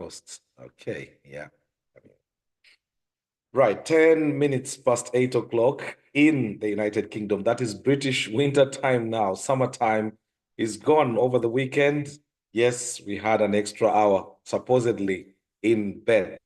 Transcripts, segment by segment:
Coast. Okay, yeah. Right, 10 minutes past 8 o'clock in the United Kingdom. That is British winter time now. Summertime is gone over the weekend. Yes, we had an extra hour, supposedly, in bed.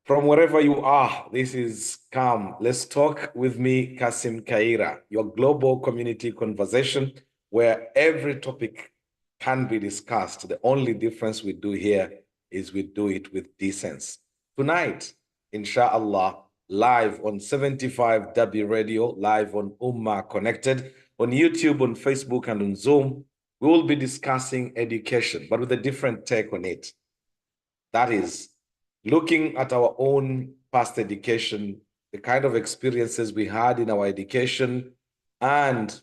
From wherever you are, this is Come. Let's talk with me, Kassim Kayira, your global community conversation where every topic can be discussed. The only difference we do here is we do it with decency. Tonight, inshallah, live on 75W Radio, live on Ummah Connected, on YouTube, on Facebook, and on Zoom, we will be discussing education, but with a different take on it. That is, looking at our own past education, the kind of experiences we had in our education, and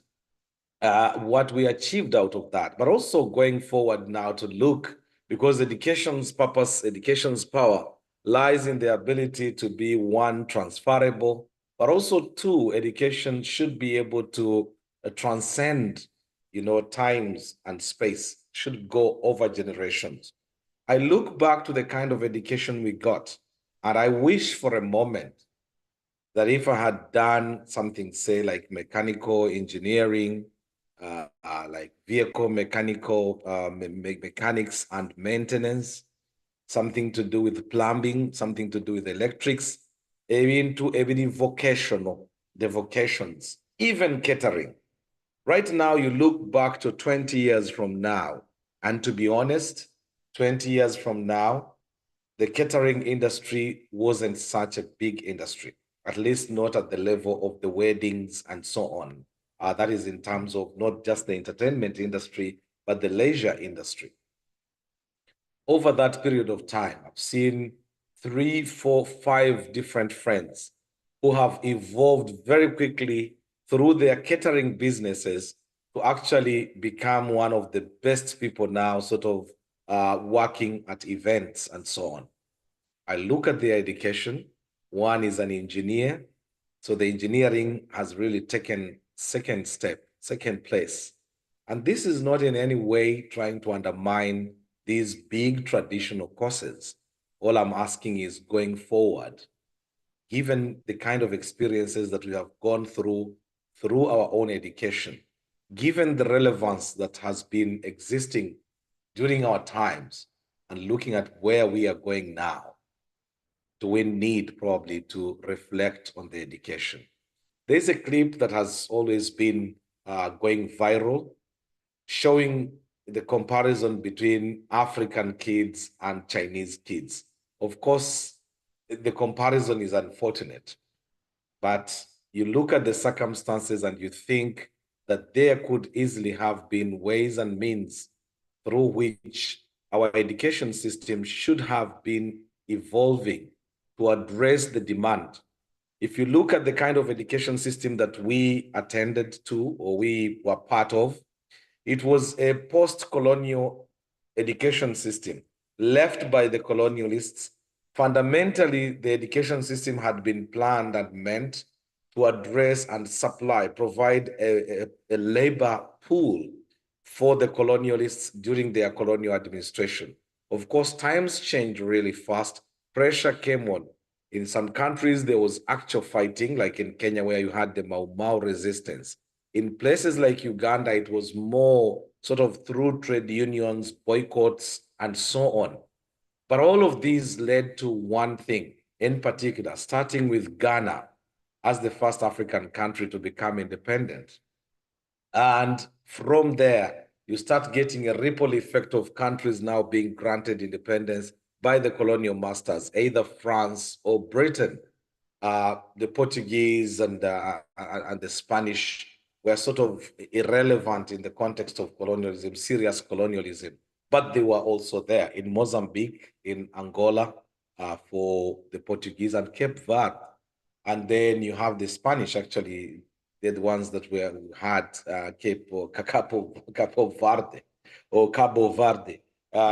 what we achieved out of that, but also going forward now to look, because education's purpose, education's power lies in the ability to be, one, transferable, but also two, education should be able to transcend, times and space, should go over generations. I look back to the kind of education we got, and I wish for a moment that if I had done something, say, like mechanical engineering, like vehicle mechanical mechanics and maintenance, something to do with plumbing, something to do with electrics, even vocational, the vocations, even catering. Right now, you look back to 20 years from now, and to be honest, 20 years from now, the catering industry wasn't such a big industry, at least not at the level of the weddings and so on. That is in terms of not just the entertainment industry, but the leisure industry. Over that period of time, I've seen 3, 4, 5 different friends who have evolved very quickly through their catering businesses to actually become one of the best people now, sort of working at events and so on. I look at their education. One is an engineer. So the engineering has really taken second place. And this is not in any way trying to undermine these big traditional courses. All I'm asking is, going forward, given the kind of experiences that we have gone through our own education, given the relevance that has been existing during our times, and looking at where we are going now, do we need probably to reflect on the education? There's a clip that has always been going viral, showing the comparison between African kids and Chinese kids. Of course, the comparison is unfortunate, but you look at the circumstances and you think that there could easily have been ways and means through which our education system should have been evolving to address the demand. If you look at the kind of education system that we attended to or we were part of, it was a post-colonial education system left by the colonialists. Fundamentally, the education system had been planned and meant to address and supply, provide a labor pool for the colonialists during their colonial administration. Of course, times changed really fast. Pressure came on. In some countries, there was actual fighting, like in Kenya, where you had the Mau Mau resistance. In places like Uganda, it was more sort of through trade unions, boycotts, and so on. But all of these led to one thing in particular, starting with Ghana as the first African country to become independent. And from there, you start getting a ripple effect of countries now being granted independence by the colonial masters, either France or Britain. The Portuguese and the Spanish were sort of irrelevant in the context of colonialism, serious colonialism, but they were also there in Mozambique, in Angola, for the Portuguese, and Cape Verde. And then you have the Spanish, actually, they're the ones that had Capo Verde or Cabo Verde,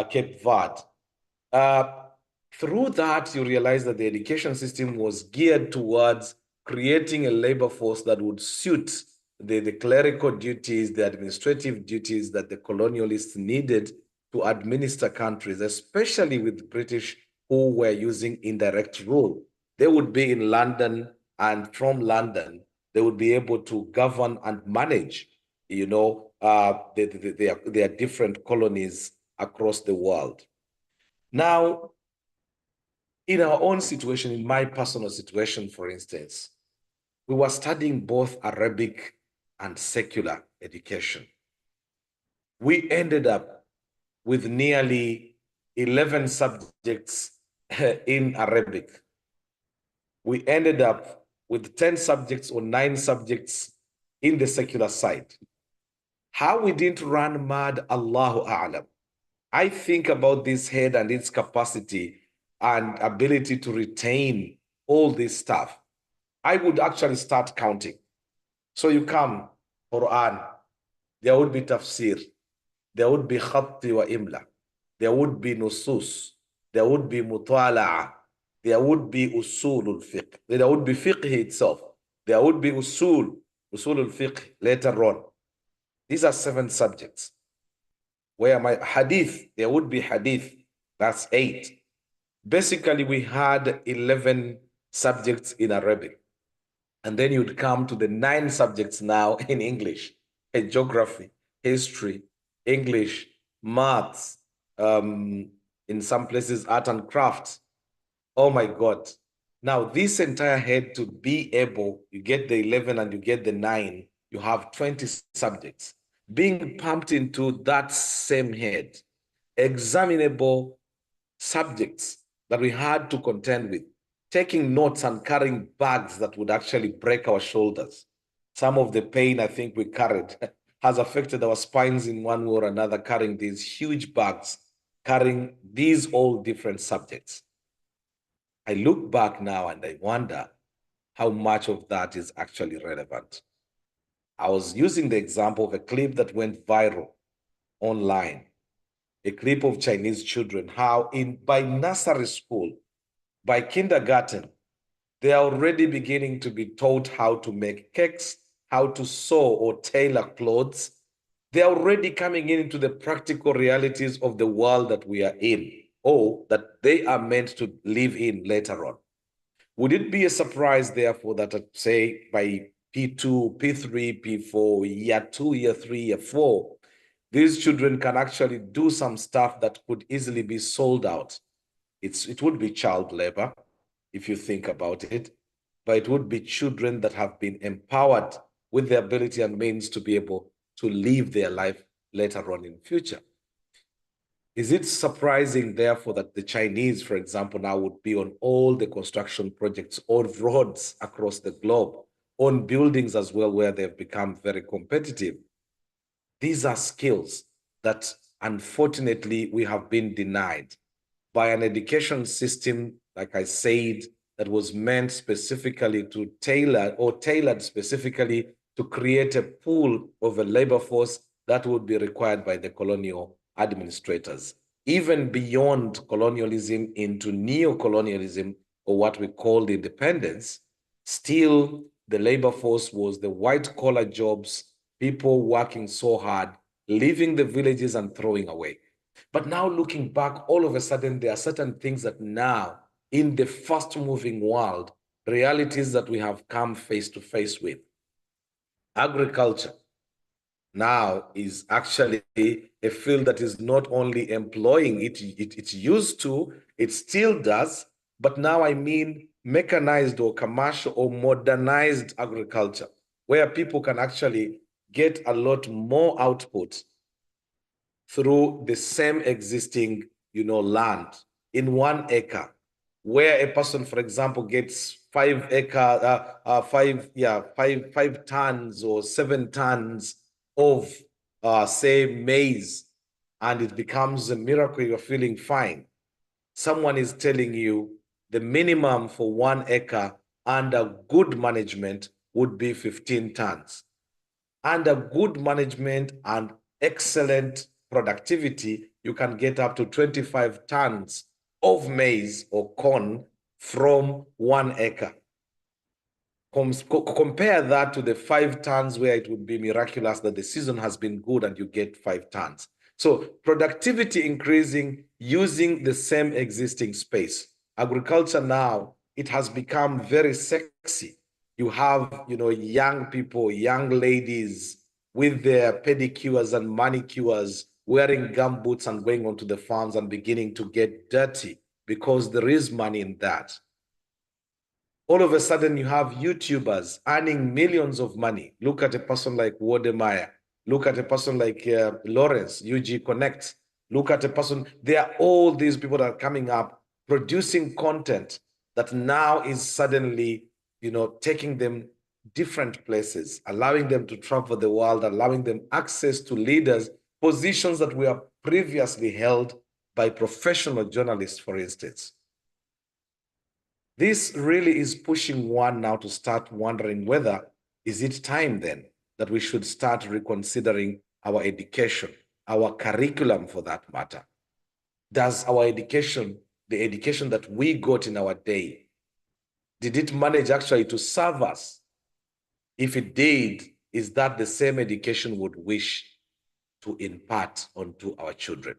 Cape Verde. Through that, you realize that the education system was geared towards creating a labor force that would suit the clerical duties, the administrative duties that the colonialists needed to administer countries, especially with British who were using indirect rule. They would be in London, and from London, they would be able to govern and manage, their different colonies across the world. Now, in our own situation, in my personal situation, for instance, we were studying both Arabic and secular education. We ended up with nearly 11 subjects in Arabic. We ended up with 10 subjects or 9 subjects in the secular side. How we didn't run mad, Allahu A'lam. I think about this head and its capacity and ability to retain all this stuff. I would actually start counting. So you come, Quran, there would be tafsir, there would be khatti wa imla, there would be nusus, there would be mutala'a, there would be usulul fiqh, there would be fiqh itself, there would be usulul fiqh later on. These are 7 subjects. Where my hadith, there would be hadith, that's 8. Basically, we had 11 subjects in Arabic. And then you'd come to the 9 subjects now in English, geography, history, English, maths, in some places, art and crafts. Oh my God. Now, this entire head to be able, you get the 11 and you get the 9, you have 20 subjects being pumped into that same head, examinable subjects that we had to contend with, taking notes and carrying bags that would actually break our shoulders. Some of the pain I think we carried has affected our spines in one way or another, carrying these huge bags, carrying these all different subjects. I look back now and I wonder how much of that is actually relevant. I was using the example of a clip that went viral online, a clip of Chinese children, how by nursery school, by kindergarten, they are already beginning to be taught how to make cakes, how to sew or tailor clothes. They are already coming into the practical realities of the world that we are in, or that they are meant to live in later on. Would it be a surprise, therefore, that say by P2, P3, P4, year 2, year 3, year 4, these children can actually do some stuff that could easily be sold out? It would be child labor, if you think about it, but it would be children that have been empowered with the ability and means to be able to live their life later on in future. Is it surprising, therefore, that the Chinese, for example, now would be on all the construction projects, on roads across the globe, on buildings as well, where they've become very competitive? These are skills that, unfortunately, we have been denied by an education system, like I said, that was meant specifically to tailored specifically to create a pool of a labor force that would be required by the colonial administrators. Even beyond colonialism into neo-colonialism, or what we called independence, still the labor force was the white-collar jobs, people working so hard, leaving the villages and throwing away. But now looking back, all of a sudden, there are certain things that now, in the fast-moving world, realities that we have come face to face with. Agriculture now is actually a field that is not only employing it used to, it still does, but now I mean mechanized or commercial or modernized agriculture, where people can actually get a lot more output through the same existing, land in 1 acre, where a person, for example, gets 5 tons or 7 tons of, say, maize, and it becomes a miracle, you're feeling fine. Someone is telling you the minimum for 1 acre under good management would be 15 tons. Under good management and excellent productivity, you can get up to 25 tons of maize or corn from 1 acre. Compare that to the 5 tons where it would be miraculous that the season has been good and you get 5 tons. So productivity increasing using the same existing space. Agriculture now, it has become very sexy. You have, young people, young ladies with their pedicures and manicures, wearing gumboots and going onto the farms and beginning to get dirty because there is money in that. All of a sudden, you have YouTubers earning millions of money. Look at a person like Wodemeyer. Look at a person like Lawrence, UG Connect. Look at a person. There are all these people that are coming up producing content that now is suddenly, taking them different places, allowing them to travel the world, allowing them access to leaders, positions that were previously held by professional journalists, for instance. This really is pushing one now to start wondering whether is it time then that we should start reconsidering our education, our curriculum for that matter. Does our education, the education that we got in our day, did it manage actually to serve us? If it did, is that the same education would wish to impart onto our children?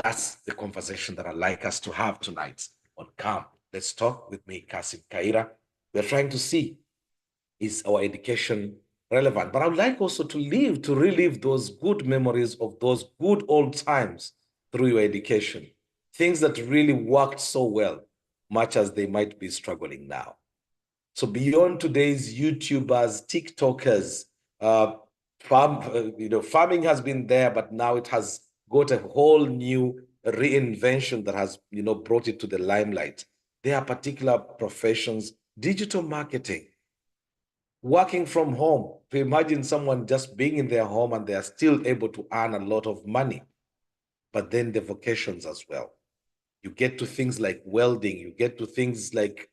That's the conversation that I'd like us to have tonight on Come. Let's talk with me, Kassim Kayira. We're trying to see, is our education relevant? But I would like also to relive those good memories of those good old times through your education. Things that really worked so well, much as they might be struggling now. So beyond today's YouTubers, TikTokers, farming has been there, but now it has got a whole new reinvention that has, brought it to the limelight. There are particular professions, digital marketing, working from home. To imagine someone just being in their home and they are still able to earn a lot of money, but then the vocations as well. You get to things like welding, you get to things like,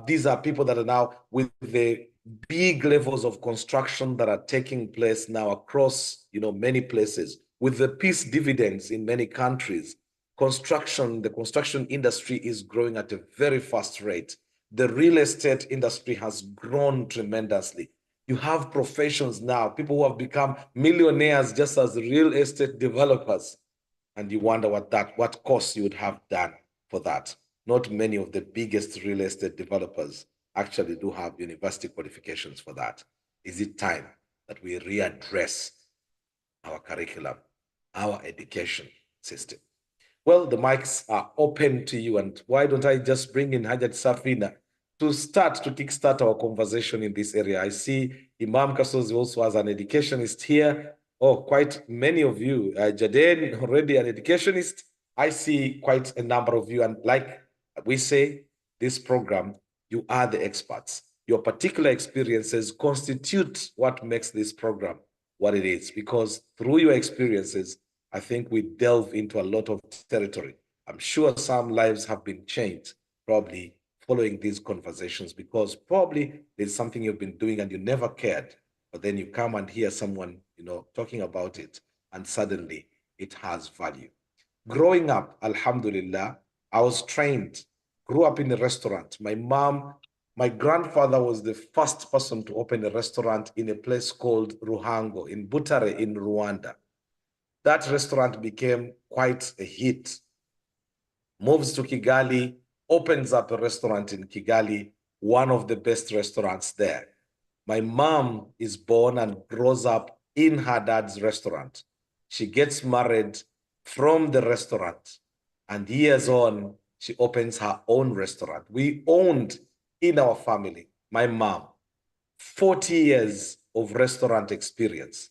these are people that are now with the big levels of construction that are taking place now across, many places, with the peace dividends in many countries. The construction industry is growing at a very fast rate. The real estate industry has grown tremendously. You have professions now, people who have become millionaires just as real estate developers. And you wonder what costs you would have done for that. Not many of the biggest real estate developers actually do have university qualifications for that. Is it time that we readdress our curriculum, our education system? Well, the mics are open to you, and why don't I just bring in Hajat Safina to kickstart our conversation in this area. I see Imam Kasozi also as an educationist here. Oh, quite many of you. Jaden, already an educationist. I see quite a number of you. And like we say, this program, you are the experts. Your particular experiences constitute what makes this program what it is, because through your experiences, I think we delve into a lot of territory. I'm sure some lives have been changed, probably following these conversations, because probably there's something you've been doing and you never cared, but then you come and hear someone, talking about it, and suddenly it has value. Growing up, Alhamdulillah, I was trained, grew up in a restaurant. My grandfather was the first person to open a restaurant in a place called Ruhango in Butare in Rwanda. That restaurant became quite a hit. Moves to Kigali, opens up a restaurant in Kigali, one of the best restaurants there. My mom is born and grows up in her dad's restaurant. She gets married from the restaurant, and years on, she opens her own restaurant. We owned in our family, my mom, 40 years of restaurant experience,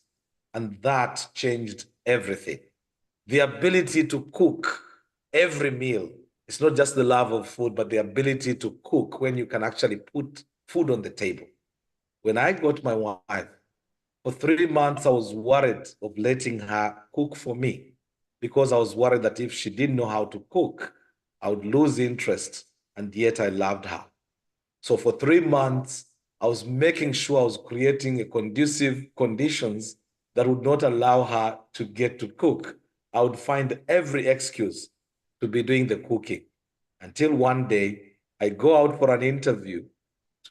and that changed everything. The ability to cook every meal. It's not just the love of food, but the ability to cook when you can actually put food on the table. When I got my wife, for 3 months, I was worried of letting her cook for me because I was worried that if she didn't know how to cook, I would lose interest. And yet I loved her. So for 3 months, I was making sure I was creating a conducive conditions that would not allow her to get to cook. I would find every excuse to be doing the cooking until one day I go out for an interview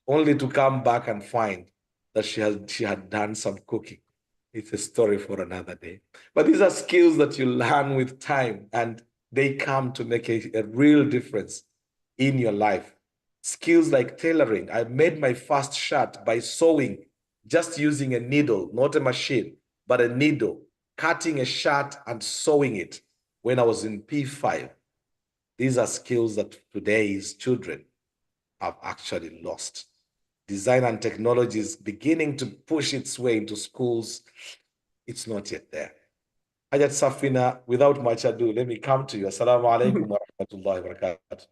only to come back and find that she had done some cooking. It's a story for another day. But these are skills that you learn with time and they come to make a real difference in your life. Skills like tailoring. I made my first shirt by sewing, just using a needle, not a machine, but a needle, cutting a shirt and sewing it when I was in P5. These are skills that today's children have actually lost. Design and technology is beginning to push its way into schools. It's not yet there. Hajat Safina, without much ado, let me come to you. Assalamu alaikum wa rahmatullahi wa barakatuh.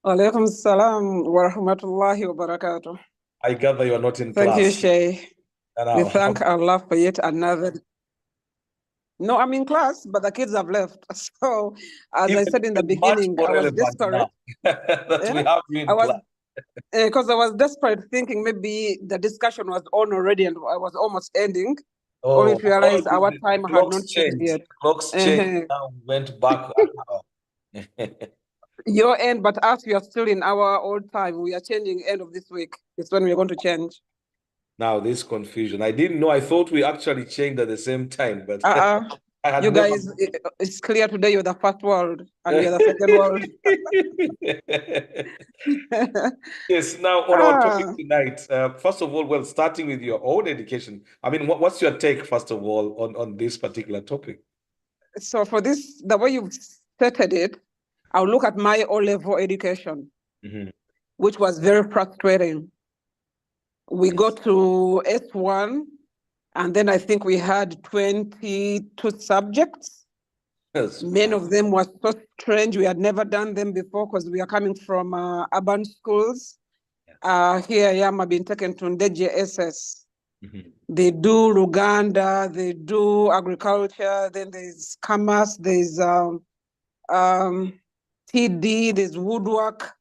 Alaikum salam wa rahmatullahi wa barakatuh. I gather you are not in Thank you, class. Shay. No, We thank Allah for yet another. No, I'm in class, but the kids have left. So, as I said in the beginning, much more I was relevant desperate. now that we have you in class. Because I was desperate, thinking maybe the discussion was on already and I was almost ending. Only to realize our time had not changed yet. Clocks changed. Now we went back an hour. Your end, but us, we are still in our old time. We are changing end of this week. It's when we're going to change. Now, this confusion. I didn't know. I thought we actually changed at the same time, but you guys, it's clear today you're the first world and we are the second world. Yes, now on our topic tonight, first of all, well, starting with your own education, I mean, what's your take, first of all, on this particular topic? So for this, the way you've stated it, I'll look at my O-level education, which was very frustrating. We go to S1, and then I think we had 22 subjects. Many of them were so strange. We had never done them before because we are coming from urban schools. Here I am, I've been taken to Ndeje SS. They do Luganda, they do agriculture, then there's commerce, there's TD, there's woodwork,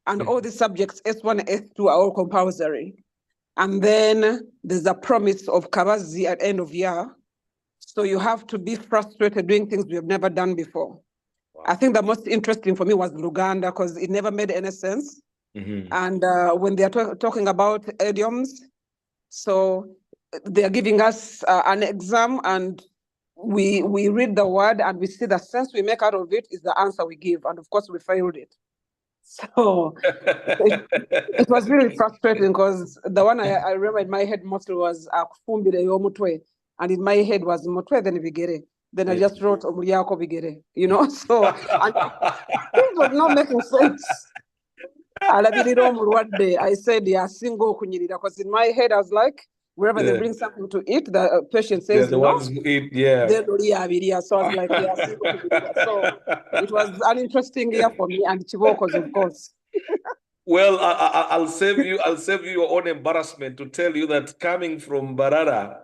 and all the subjects, S1 and S2 are all compulsory. And then there's a promise of Kabazi at end of year. So you have to be frustrated doing things we have never done before. Wow. I think the most interesting for me was Luganda because it never made any sense. And when they're talking about idioms, so they're giving us an exam and we read the word and we see the sense we make out of it is the answer we give. And of course, we failed it. So it was really frustrating because the one I remember in my head mostly was Akufumbire Yomutwe. And in my head was Mutwe, then Vigere. Then I just wrote Omuriako Vigere, you know? So and it was not making sense. One day I said, yeah, single kunyirira, because in my head I was like, wherever they bring something to eat, the patient says the ones who eat, So I was like, yeah, single kunyirira. So it was an interesting year for me and Chibokos, of course. Well, I'll save you your own embarrassment to tell you that coming from Barara,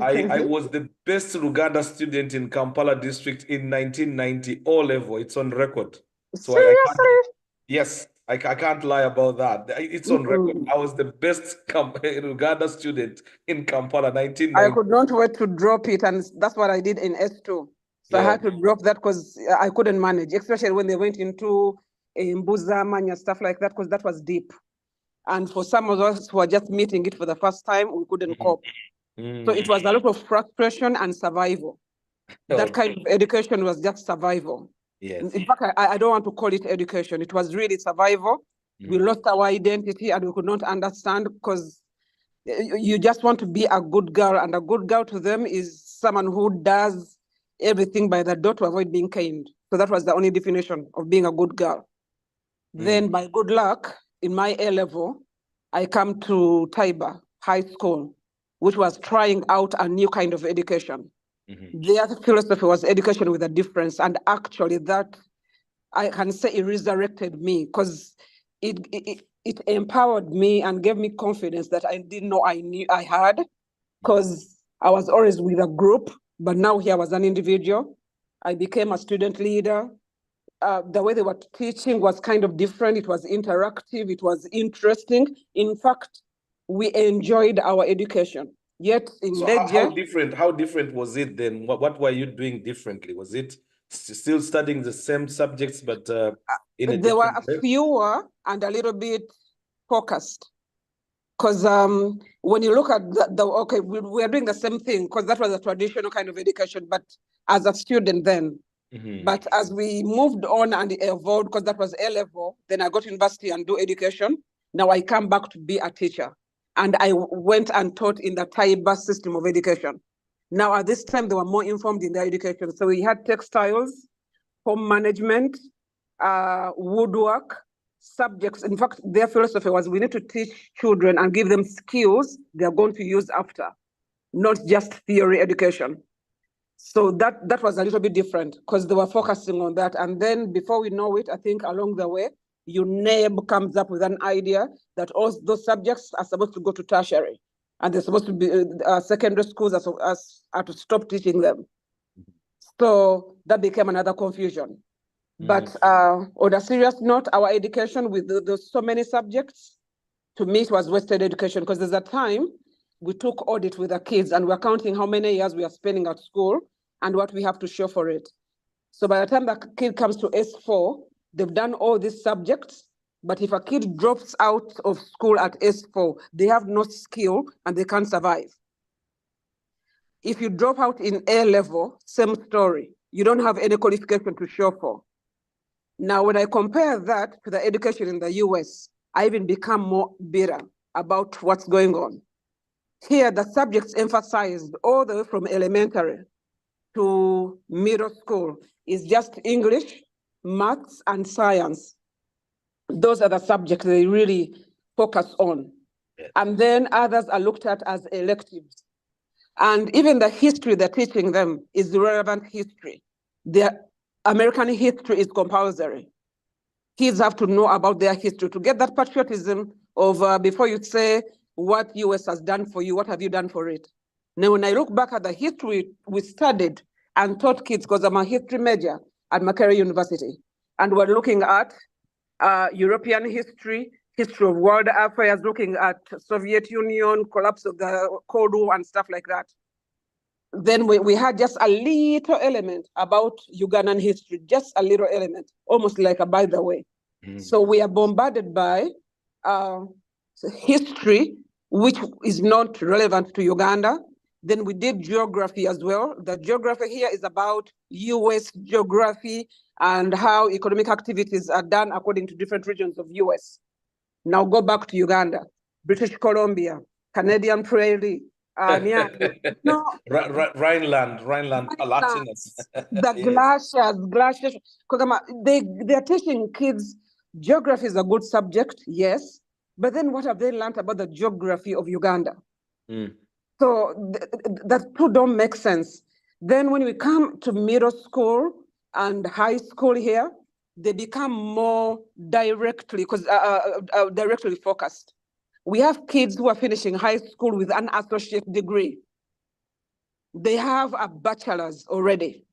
I was the best Luganda student in Kampala district in 1990, O-level. It's on record. So yes, I can't lie about that. It's on record. I was the best Luganda student in Kampala, 1990. I could not wait to drop it, and that's what I did in S2. So I had to drop that because I couldn't manage, especially when they went into Mbuza, Manya, stuff like that, because that was deep. And for some of us who are just meeting it for the first time, we couldn't cope. So it was a lot of frustration and survival. That kind of education was just survival. Yes. In fact, I don't want to call it education. It was really survival. We lost our identity and we could not understand because you just want to be a good girl, and a good girl to them is someone who does everything by the door to avoid being caned. So that was the only definition of being a good girl. Then by good luck, in my A-level, I come to Taiba High School, which was trying out a new kind of education. Their philosophy was education with a difference. And actually that, I can say it resurrected me because it empowered me and gave me confidence that I didn't know I had, because I was always with a group, but now here I was an individual. I became a student leader. The way they were teaching was kind of different. It was interactive. It was interesting. In fact, we enjoyed our education. Yet in how different was it then? What were you doing differently? Was it still studying the same subjects, but in a there were way? fewer and a little bit focused. Because when you look at okay, we are doing the same thing because that was a traditional kind of education, but as a student then. Mm-hmm. But as we moved on and evolved, because that was A level, then I go to university and do education. Now I come back to be a teacher. And I went and taught in the Taiba system of education. Now at this time, they were more informed in their education. So we had textiles, home management, woodwork, subjects. In fact, their philosophy was we need to teach children and give them skills they're going to use after, not just theory education. So that was a little bit different because they were focusing on that. And then before we know it, I think along the way, UNEB comes up with an idea that all those subjects are supposed to go to tertiary. And they're supposed to be secondary schools are to stop teaching them. So that became another confusion. But on a serious note, our education with so many subjects, to me, it was wasted education because there's a time we took audit with the kids and we're counting how many years we are spending at school and what we have to show for it. So by the time the kid comes to S4, they've done all these subjects, but if a kid drops out of school at S4, they have no skill and they can't survive. If you drop out in A level, same story. You don't have any qualification to show for. Now, when I compare that to the education in the US, I even become more bitter about what's going on. Here, the subjects emphasized all the way from elementary to middle school is just English, maths, and science. Those are the subjects they really focus on. Yes. And then others are looked at as electives. And even the history they're teaching them is relevant history. Their American history is compulsory. Kids have to know about their history to get that patriotism of before you say what US has done for you, what have you done for it? Now, when I look back at the history we studied and taught kids, because I'm a history major at Makerere University, and we're looking at European history, history of world affairs, looking at Soviet Union, collapse of the Cold War and stuff like that. Then we had just a little element about Ugandan history, just a little element, almost like a by the way. So we are bombarded by history, which is not relevant to Uganda. Then we did geography as well. The geography here is about US geography and how economic activities are done according to different regions of US. Now go back to Uganda, British Columbia, Canadian Prairie, no, Rhineland, Palatinus. The glaciers. They are teaching kids geography is a good subject, yes, but then what have they learned about the geography of Uganda? So that two don't make sense. Then when we come to middle school and high school here, they become more directly focused. We have kids who are finishing high school with an associate degree. They have a bachelor's already.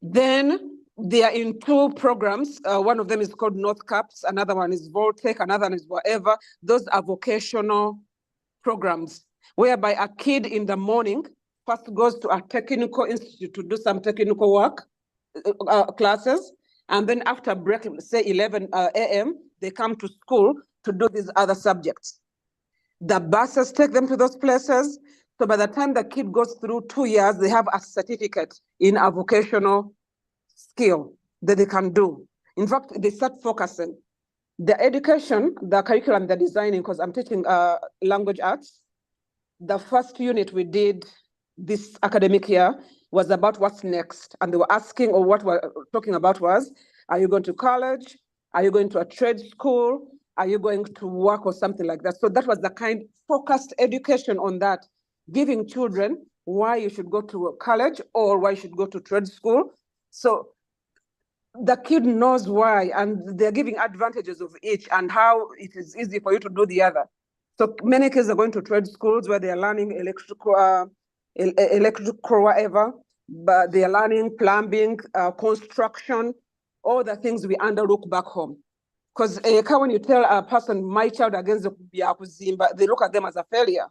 Then they are in two programs. One of them is called North Caps. Another one is Voltech. Another one is whatever. Those are vocational programs whereby a kid in the morning first goes to a technical institute to do some technical work classes. And then after break, say 11 a.m., they come to school to do these other subjects. The buses take them to those places. So by the time the kid goes through 2 years, they have a certificate in a vocational skill that they can do. In fact, they start focusing. The education, the curriculum they're designing, because I'm teaching language arts, the first unit we did this academic year was about what's next. And they were asking, or what we're talking about was, are you going to college? Are you going to a trade school? Are you going to work or something like that? So that was the kind of focused education on that, giving children why you should go to college or why you should go to trade school. So the kid knows why, and they're giving advantages of each and how it is easy for you to do the other. So many kids are going to trade schools where they are learning electrical whatever, but they are learning plumbing, construction, all the things we underlook back home. Because when you tell a person, my child against the Kuzimba, they look at them as a failure.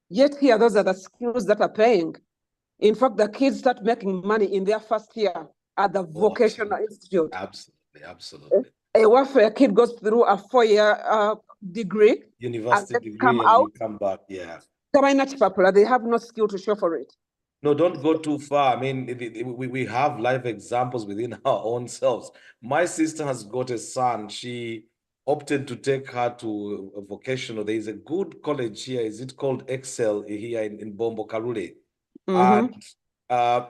Yet here, those are the skills that are paying. In fact, the kids start making money in their first year at the vocational institute. Absolutely. A warfare kid goes through a 4-year degree, university and then degree, come and out. you come back. Yeah. They have no skill to show for it. No, don't go too far. I mean, we have life examples within our own selves. My sister has got a son. She opted to take her to a vocational. There is a good college here. Is it called Excel here in Bombo Karule? Mm-hmm. And uh,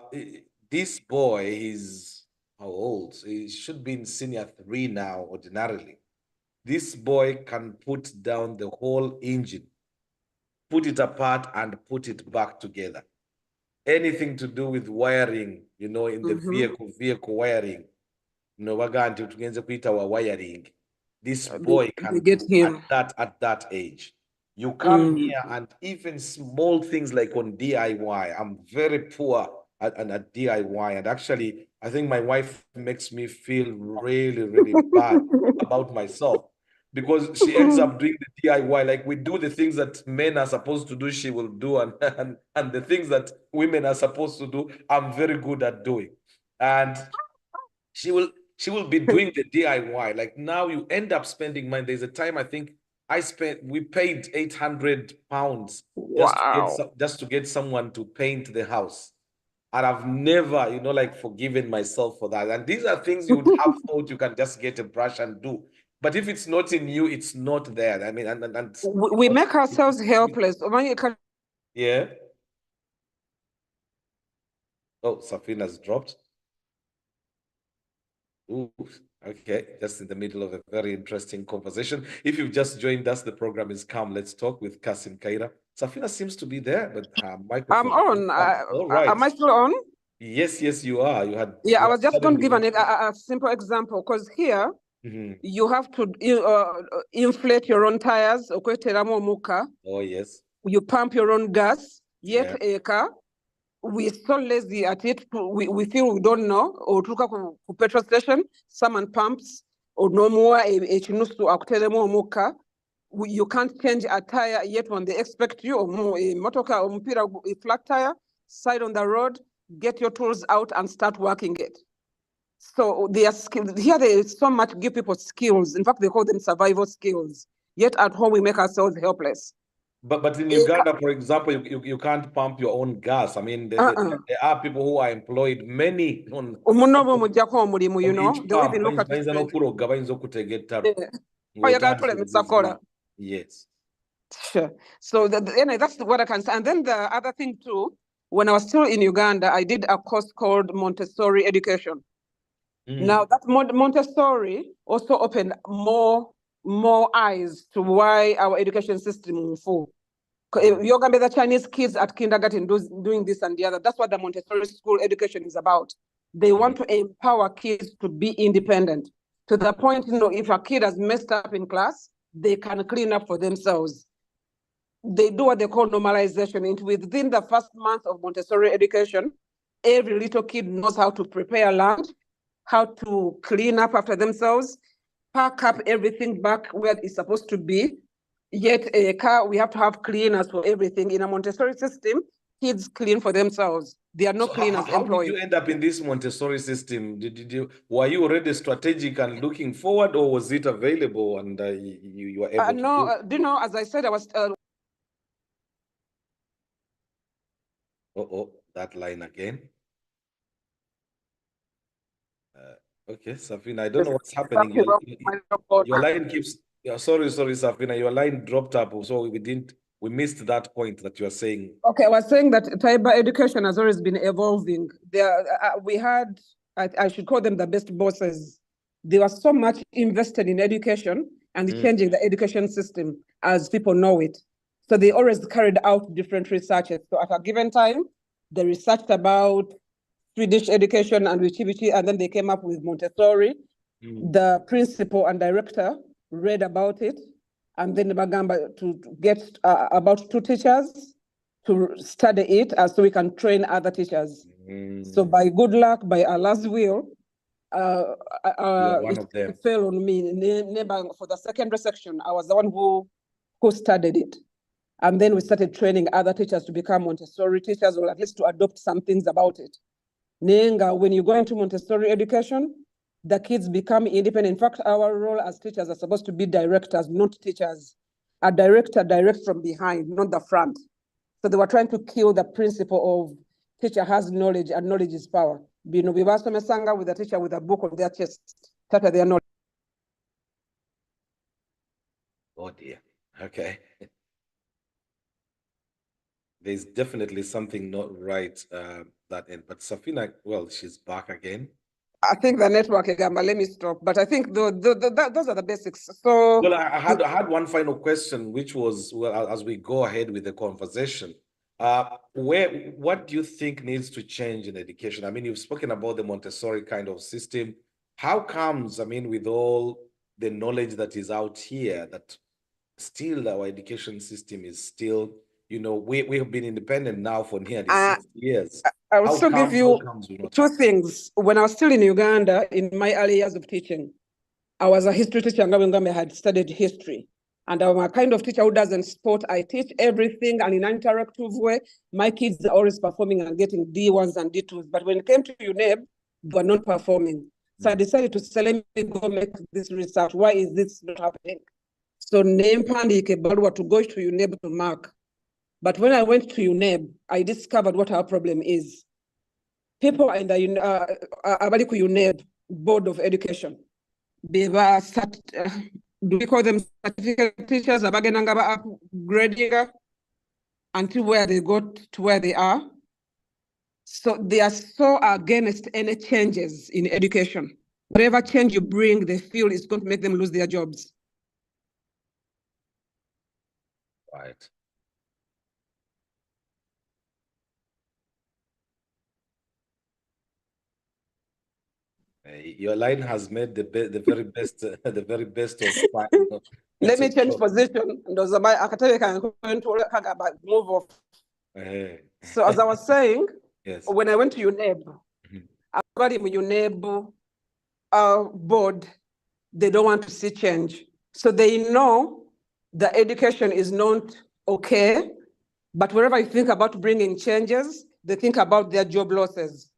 this boy, he's how old? He should be in senior 3 now, ordinarily. This boy can put down the whole engine, put it apart, and put it back together. Anything to do with wiring, in the vehicle wiring, vaganti tugenze kuita wa wiring. This boy They can get do him. at that age. You come here and even small things like on DIY. I'm very poor at DIY. And actually, I think my wife makes me feel really, really bad about myself because she ends up doing the DIY. Like we do the things that men are supposed to do, she will do. And the things that women are supposed to do, I'm very good at doing. And she will be doing the DIY. Like now you end up spending money. There's a time I think we paid 800 pounds Wow. just to get someone to paint the house. And I've never, like forgiven myself for that. And these are things you would have thought you can just get a brush and do. But if it's not in you, it's not there. I mean, and we make ourselves helpless. Yeah. Oh, Safina's dropped. Ooh, okay, just in the middle of a very interesting conversation. If you've just joined us, the program is Come Let's Talk with Kassim Kayira. Safina seems to be there, but her microphone. I'm on. All right. Am I still on? Yes, you are. I was just going to give a simple example because here you have to inflate your own tires. Oh, yes. You pump your own gas. Yeah. We're so lazy at it. We feel we don't know. Or to petrol station, someone pumps or no more you can't change a tire yet when they expect you or motoka or a flat tire, side on the road, get your tools out and start working it. So they are skilled. Here there is so much give people skills. In fact, they call them survival skills. Yet at home we make ourselves helpless. But in Uganda, for example, you can't pump your own gas. I mean, there are people who are employed, many on each pump. They'll even look at it. Yes. Sure. So that's what I can say. And then the other thing too, when I was still in Uganda, I did a course called Montessori education. Now that Montessori also opened more eyes to why our education system is full. You're gonna be the Chinese kids at kindergarten doing this and the other. That's what the Montessori school education is about. They want to empower kids to be independent to the point, if a kid has messed up in class, they can clean up for themselves. They do what they call normalization. And within the first month of Montessori education, every little kid knows how to prepare lunch, how to clean up after themselves, pack up everything back where it's supposed to be. Yet a car, we have to have cleaners for everything. In a Montessori system, kids clean for themselves. They are not cleaners how employed. Did you end up in this Montessori system? Were you already strategic and looking forward, or was it available and you were able to do? No, as I said, I was... that line again. Okay, Safina, I don't know what's happening. Your line keeps... Sorry, Safina, your line dropped up, so we missed that point that you are saying. Okay, I was saying that cyber education has always been evolving. We had, I should call them the best bosses. They were so much invested in education and changing the education system as people know it. So they always carried out different researches. So at a given time, they researched about Swedish education and Wichivichi, and then they came up with Montessori. The principal and director read about it, and then Bagamba to get about 2 teachers to study it so we can train other teachers. So by good luck, by Allah's will, it fell on me. For the secondary section, I was the one who studied it. And then we started training other teachers to become Montessori teachers, or at least to adopt some things about it. Nenga, when you go into Montessori education, the kids become independent. In fact, our role as teachers are supposed to be directors, not teachers. A director directs from behind, not the front. So they were trying to kill the principle of teacher has knowledge and knowledge is power. Bino bibasomesanga with a teacher with a book on their chest, tata their knowledge. Oh dear. Okay. There's definitely something not right that end. But Safina, well, she's back again. I think the network, let me stop. But I think those are the basics. So well, I had one final question, which was, well, as we go ahead with the conversation, what do you think needs to change in education? I mean, you've spoken about the Montessori kind of system. How comes, I mean, with all the knowledge that is out here, that still our education system is still, we have been independent now for nearly 60 years. I will still give you two things. When I was still in Uganda, in my early years of teaching, I was a history teacher. I had studied history. And I'm a kind of teacher who doesn't sport. I teach everything and in an interactive way. My kids are always performing and getting D1s and D2s. But when it came to UNEB, they were not performing. So I decided to say, let me go make this research. Why is this not happening? So Nempandi Kebalwa to go to UNEB to mark. But when I went to UNEB, I discovered what our problem is. People in the UNEB Board of Education, they were do we call them certificate teachers? Upgrading until where they got to where they are. So they are so against any changes in education. Whatever change you bring, they feel is going to make them lose their jobs. Right. Your line has made the very best the very best of fun. Let me change position. Move off. So as I was saying, yes, when I went to UNEB, everybody in UNEB board, they don't want to see change. So they know the education is not okay, but wherever you think about bringing changes, they think about their job losses.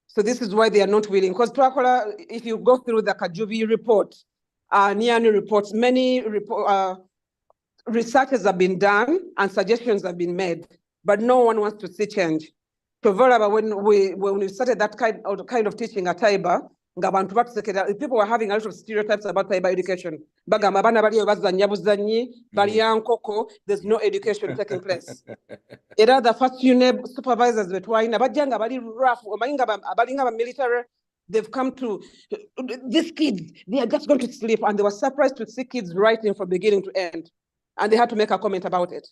So this is why they are not willing. Because if you go through the Kajubi report, Niani reports, many researches have been done and suggestions have been made, but no one wants to see change. So when we started that kind of teaching at Taiba, people were having a lot of stereotypes about Taiba education. There's no education taking place. Era the first UNEB supervisors betwaina bajanga bali rough abalinga military, they've come to these kids, they are just going to sleep, and they were surprised to see kids writing from beginning to end, and they had to make a comment about it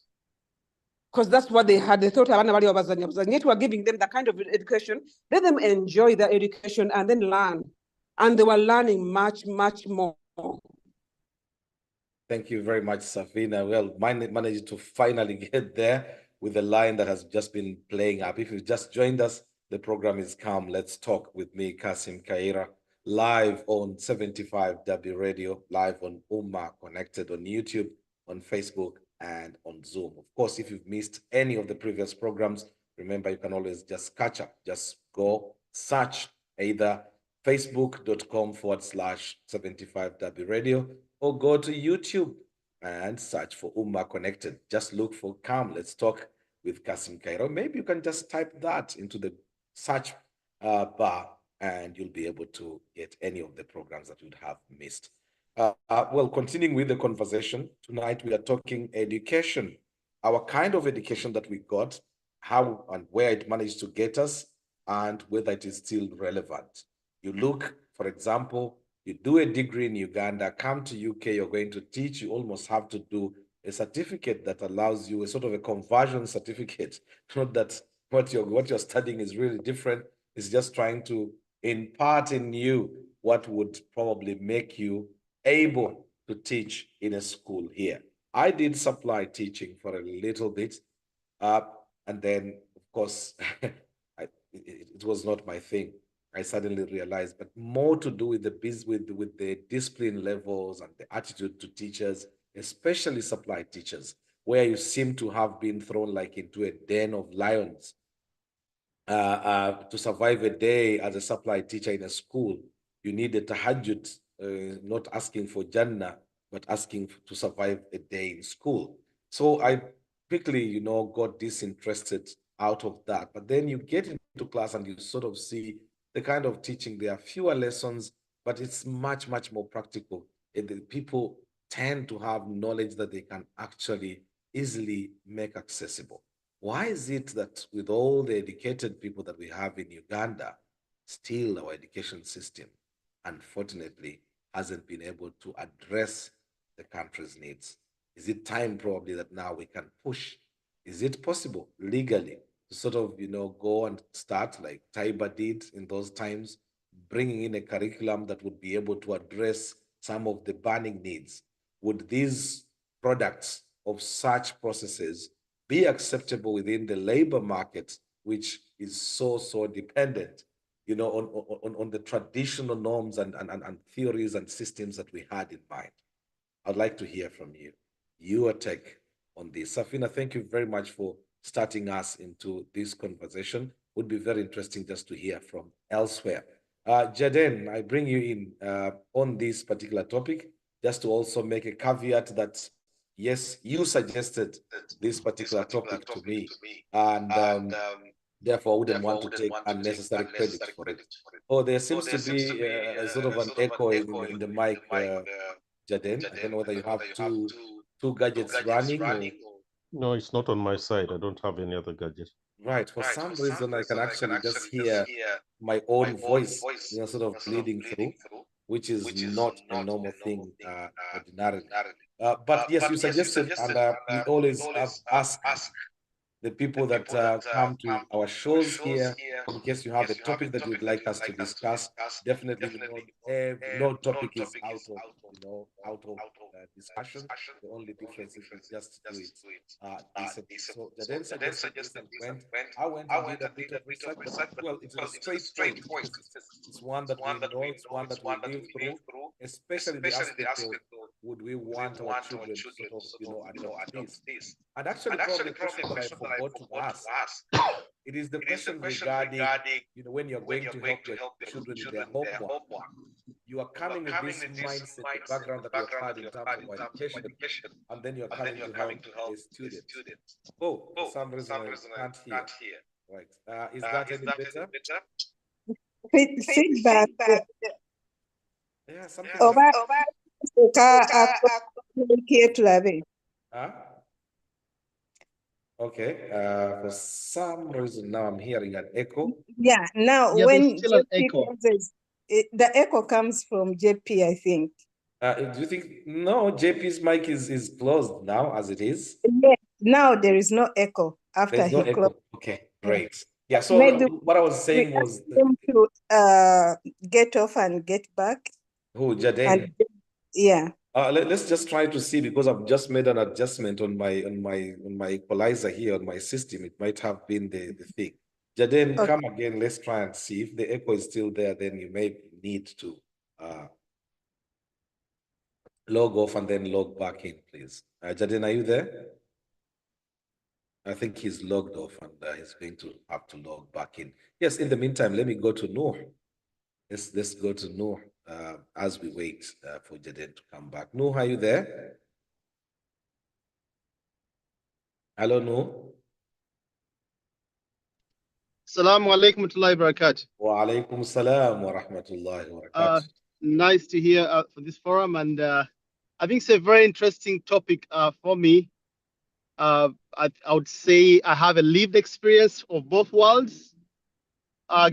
because that's what they had. They thought yet we're giving them the kind of education, let them enjoy their education and then learn, and they were learning much more. Thank you very much, Safina. Well, managed to finally get there with the line that has just been playing up. If you've just joined us, the program is Come Let's Talk with me, Kassim Kayira, live on 75W Radio, live on Connected on YouTube, on Facebook, and on Zoom. Of course, if you've missed any of the previous programs, remember you can always just catch up. Just go search either facebook.com/75W Radio or go to YouTube and search for Connected. Just look for Come Let's Talk with Kassim Kayira. Maybe you can just type that into the search bar and you'll be able to get any of the programs that you'd have missed. Well, continuing with the conversation, tonight we are talking education, our kind of education that we got, how and where it managed to get us, and whether it is still relevant. You look, for example, you do a degree in Uganda, come to UK, you're going to teach, you almost have to do a certificate that allows you a sort of a conversion certificate. Not that what you're studying is really different. It's just trying to impart in you what would probably make you able to teach in a school here. I did supply teaching for a little bit. And then, of course, it was not my thing. I suddenly realized, but more to do with the with the discipline levels and the attitude to teachers, especially supply teachers, where you seem to have been thrown like into a den of lions to survive a day as a supply teacher in a school. You need a tahajjud, not asking for Jannah, but asking to survive a day in school. So I quickly, got disinterested out of that. But then you get into class and you sort of see the kind of teaching. There are fewer lessons, but it's much, much more practical. The people tend to have knowledge that they can actually easily make accessible. Why is it that with all the educated people that we have in Uganda, still our education system, unfortunately, hasn't been able to address the country's needs? Is it time probably that now we can push? Is it possible legally to sort of, go and start like Taiba did in those times, bringing in a curriculum that would be able to address some of the burning needs? Would these products of such processes be acceptable within the labor market, which is so, so dependent, on the traditional norms and theories and systems that we had in mind? I'd like to hear from you, your take on this. Safina, thank you very much for starting us into this conversation. Would be very interesting just to hear from elsewhere. Jaden, I bring you in on this particular topic, just to also make a caveat that, yes, you suggested this particular topic to me, and therefore I wouldn't want to take unnecessary credit for it. Oh, there seems to be a sort of an echo in the mic. Jaden. I don't know whether you have two gadgets running or No, it's not on my side. I don't have any other gadget. right. For some reason, I can actually just hear my own voice, sort of bleeding through, which is not a normal thing ordinarily. But yes, you suggested, and we always ask the people that come to our shows here, in case you have a topic that you'd like us to discuss. Definitely, no topic is out of discussion. The only difference is we just do it decently. So Jaden suggested this and I went and did a bit of research, but well, it is a straightforward because it's one that we know, it's one that we live through, especially the aspect of would we want our children to sort of adopt this. And actually, probably a question that I forgot to ask, it is the question regarding, when you're going to help your children with their homework, you are coming with this mindset, the background that we have had in terms of education, and then you're coming to help a student. Oh, for some reason I can't hear. Right. Is that any better? Feedback. Yeah, something Oba is... Huh? Okay. For some reason now I'm hearing an echo. Yeah. Now Yeah, when there's still an JP echo. the echo comes from JP, I think. Do you think no? JP's mic is closed now as it is. Yes. Now there is no echo after There's no he echo. closed. Okay, great. Yeah. So Maybe what I was saying we was ask him to get off and get back. who Jaden. And yeah. Let's just try to see, because I've just made an adjustment on my equalizer here on my system. It might have been the thing. Jaden, Okay. come again. Let's try and see if the echo is still there. Then you may need to log off and then log back in, please. Jaden, are you there? I think he's logged off and he's going to have to log back in. Yes. In the meantime, let me go to Noor. Let's go to Noor as we wait for Jaden to come back. Noor, are you there? Hello, Noor. Assalamu alaikum wa rahmatullahi wa barakatuh. Wa alaikum salam wa rahmatullahi wa barakatuh. Nice to hear for this forum, and I think it's a very interesting topic for me. I would say I have a lived experience of both worlds,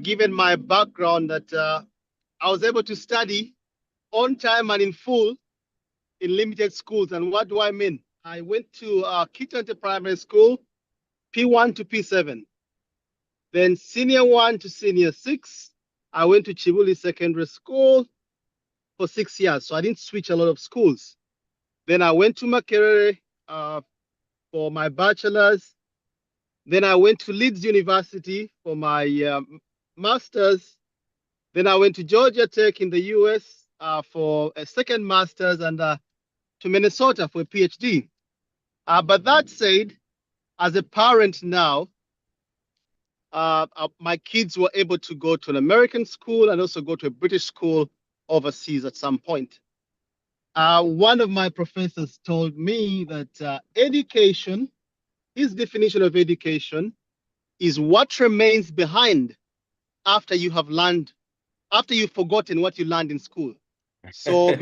given my background that I was able to study on time and in full in limited schools. And what do I mean? I went to Kitante Primary School, P1 to P7. Then senior 1 to senior 6, I went to Chibuli Secondary School for 6 years. So I didn't switch a lot of schools. Then I went to Makerere for my bachelor's. Then I went to Leeds University for my master's. Then I went to Georgia Tech in the US for a second master's, and to Minnesota for a PhD. But that said, as a parent now, my kids were able to go to an American school and also go to a British school overseas at some point. One of my professors told me that education, his definition of education, is what remains behind after you have learned, after you've forgotten what you learned in school. So,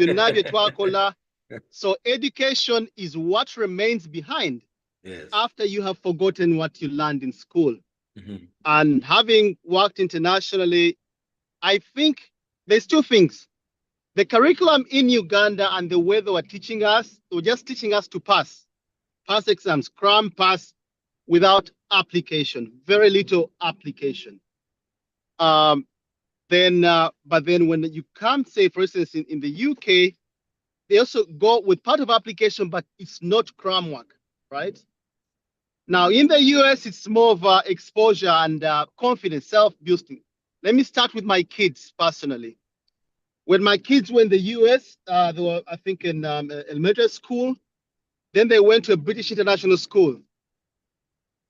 so education is what remains behind after you have forgotten what you learned in school. And having worked internationally, I think there's two things. The curriculum in Uganda and the way they were teaching us, they were just teaching us to pass exams, cram, pass, without application, very little application. But then when you come, say, for instance, in the UK, they also go with part of application, but it's not cram work, right? Now, in the US, it's more of exposure and confidence, self-boosting. Let me start with my kids personally. When my kids were in the US, they were, I think, in elementary school. Then they went to a British international school.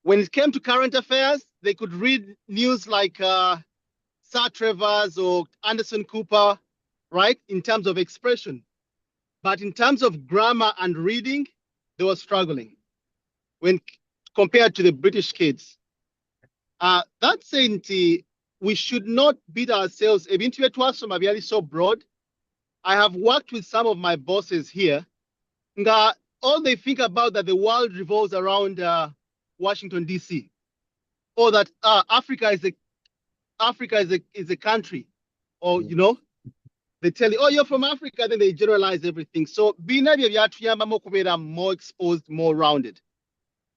When it came to current affairs, they could read news like Sir Trevor's or Anderson Cooper, right, in terms of expression. But in terms of grammar and reading, they were struggling when compared to the British kids. That saying, we should not beat ourselves. So broad. I have worked with some of my bosses here. All they think about that the world revolves around Washington, D.C., or that Africa is a country, or they tell you, oh, you're from Africa, then they generalize everything. So being more exposed, more rounded.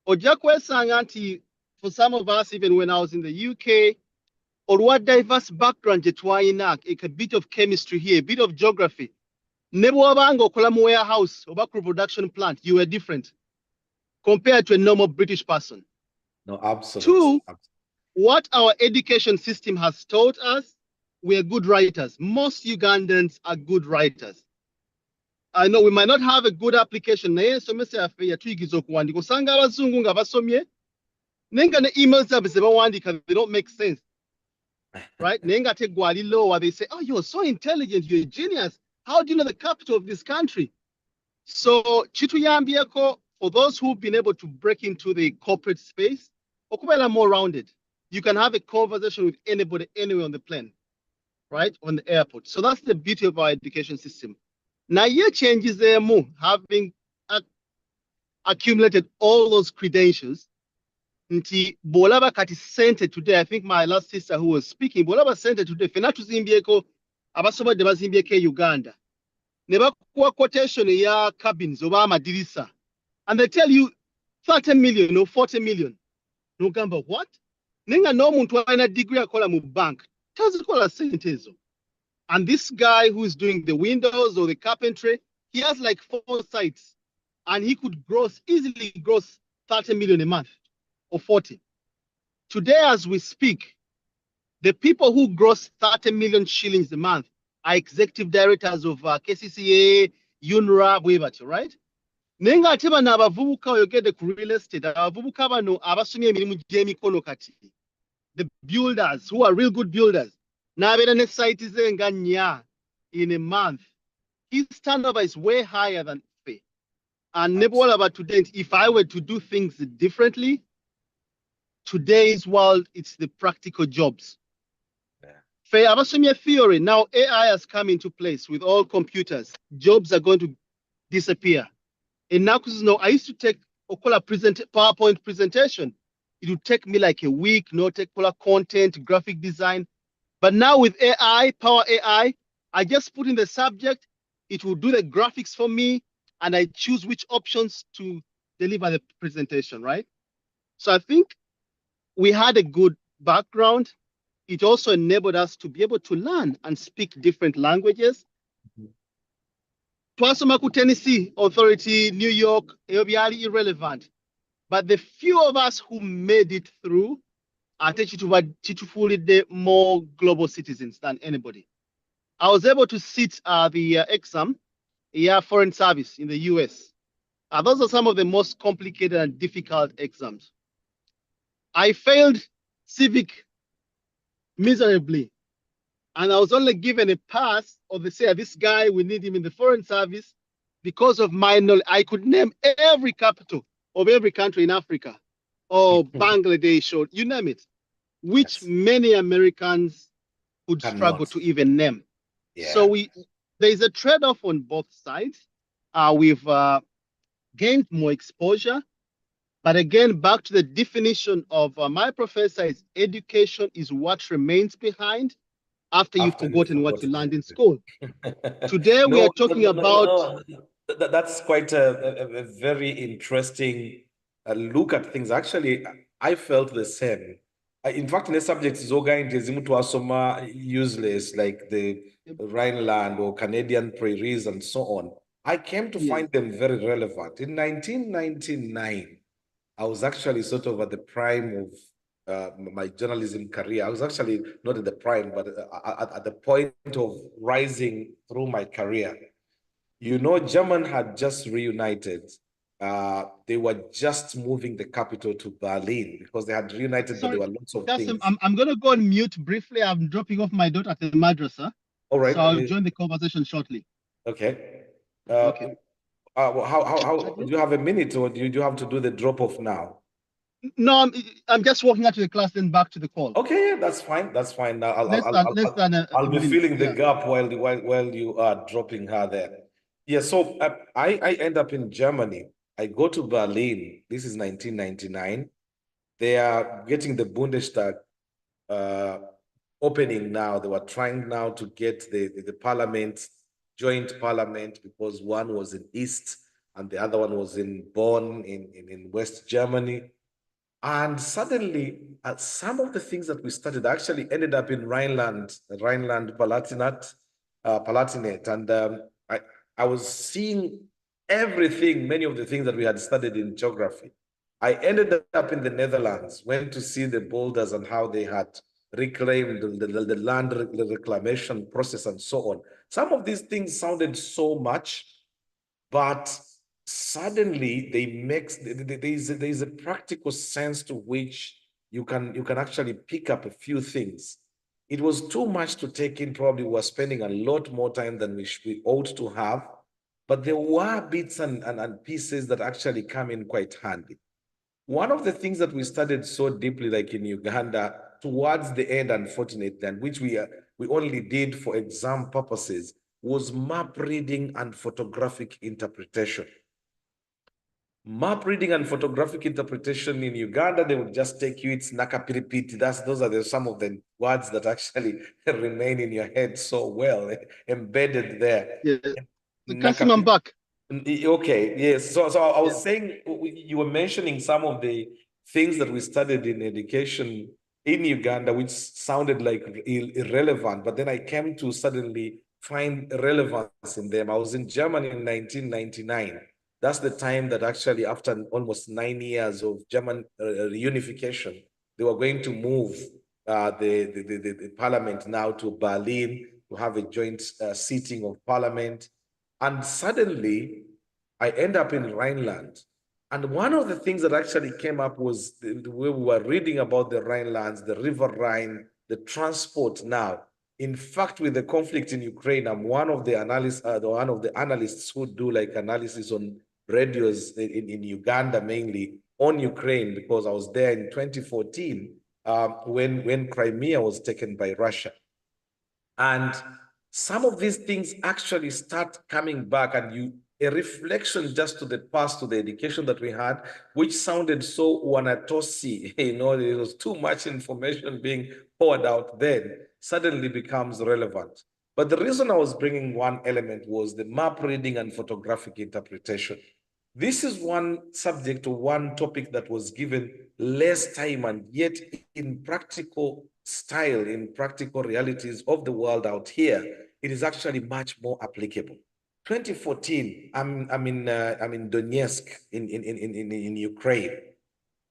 For some of us, even when I was in the UK, or what diverse background a bit of chemistry here, a bit of geography. Warehouse or production plant, you were different compared to a normal British person. No, absolutely. Two, what our education system has taught us, we are good writers. Most Ugandans are good writers. I know we might not have a good application. They don't make sense. Right? They say, oh, you're so intelligent, you're a genius. How do you know the capital of this country? So, Chituyambiako, for those who've been able to break into the corporate space, Okubela more rounded. You can have a conversation with anybody, anywhere on the plane, right? On the airport. So that's the beauty of our education system. Now, year changes there more, having accumulated all those credentials. Nti Bolaba Kati Center today, I think my last sister who was speaking, Bolaba Center today, Fenatu Zimbieko, Abasoba de Zimbieke, Uganda. Never quotation ya cabins, Obama Dirisa. And they tell you 30 million or 40 million. No gamba, what? Nenga no muntu ana degree akola mu bank. Tells it call a sentence. And this guy who is doing the windows or the carpentry, he has like 4 sites. And he could easily gross 30 million a month or 40. Today, as we speak, the people who gross 30 million shillings a month are executive directors of KCCA, UNRWA, right? Nenga ateba na abavubuka oyogede ku real estate, abavubuka bano abasomye emirimu gy'emikono kati. The builders who are real good builders. N'abeera ne site ze nga 4 in a month. His turnover is way higher than pay. And nebwala about today, if I were to do things differently, today's world, it's the practical jobs. Fair abasomye theory. Now AI has come into place with all computers. Jobs are going to disappear. And now, I used to take PowerPoint presentation. It would take me like a week, take content, graphic design. But now with AI, Power AI, I just put in the subject, it will do the graphics for me, and I choose which options to deliver the presentation, right? So I think we had a good background. It also enabled us to be able to learn and speak different languages. Twasoma Tennessee Authority, New York, irrelevant. But the few of us who made it through are fully more global citizens than anybody. I was able to sit the exam, foreign service in the US. Those are some of the most complicated and difficult exams. I failed civic miserably. And I was only given a pass, or they say, this guy, we need him in the foreign service because of my knowledge. I could name every capital of every country in Africa, or Bangladesh, or you name it, which Yes. many Americans would struggle Cannot. to even name. Yeah. So there's a trade-off on both sides. We've gained more exposure, but again, back to the definition of my professor is education is what remains behind after you've After you've forgotten what you forgotten learned in everything. school. Today, we are No, talking about. That's quite a very interesting look at things. Actually, I felt the same. In fact, in the subject zoga into asoma useless, like the Rhineland or Canadian prairies and so on. I came to Yes. find them very relevant. In 1999, I was actually sort of at the prime of my journalism career. I was actually not at the prime, but at the point of rising through my career. You know, German had just reunited. They were just moving the capital to Berlin because they had reunited, but there Sorry, were lots of Kassim, things. I'm going to go on mute briefly. I'm dropping off my daughter at the madrasa. All right. So I'll join the conversation shortly. Okay. Uh, Okay. how do you have a minute, or do you have to do the drop off now? No, I'm just walking out to the class, then back to the call. Okay, yeah, that's fine. That's fine. Now Less than a I'll be minute. filling the Yeah. gap while you are dropping her there. Yeah, so I end up in Germany. I go to Berlin. This is 1999. They are getting the Bundestag uh, opening now. They were trying now to get the parliament, joint parliament, because one was in East and the other one was in Bonn in West Germany. And suddenly, some of the things that we studied actually ended up in Rhineland Palatinate. And I was seeing everything, many of the things that we had studied in geography. I ended up in the Netherlands, went to see the boulders and how they had reclaimed the land reclamation process and so on. Some of these things sounded so much, but suddenly they make there is a practical sense to which you can actually pick up a few things. It was too much to take in. Probably we were spending a lot more time than we ought to have, but there were bits and pieces that actually come in quite handy. One of the things that we studied so deeply, like in Uganda, towards the end, unfortunately, and which we only did for exam purposes, was map reading and photographic interpretation. Map reading and photographic interpretation in Uganda, they would just take you, it's nakapiripiti. Those are some of the words that actually remain in your head so well, embedded there. Yeah. Kassim, I'm back. Okay, yes. So I was Yeah. saying, you were mentioning some of the things that we studied in education in Uganda, which sounded like irrelevant, but then I came to suddenly find relevance in them. I was in Germany in 1999. That's the time that actually, after almost 9 years of German reunification, they were going to move the parliament now to Berlin to have a joint seating of parliament. And suddenly, I end up in Rhineland. And one of the things that actually came up was the way we were reading about the Rhinelands, the River Rhine, the transport now. In fact, with the conflict in Ukraine, I'm one of the analysts who do like analysis on radios in Uganda, mainly on Ukraine, because I was there in 2014 when Crimea was taken by Russia. And some of these things actually start coming back, and a reflection just to the past, to the education that we had, which sounded so wanatosi, there was too much information being poured out then, suddenly becomes relevant. But the reason I was bringing one element was the map reading and photographic interpretation. This is one subject or one topic that was given less time, and yet in practical style, in practical realities of the world out here, it is actually much more applicable. 2014, I'm in Donetsk in Ukraine.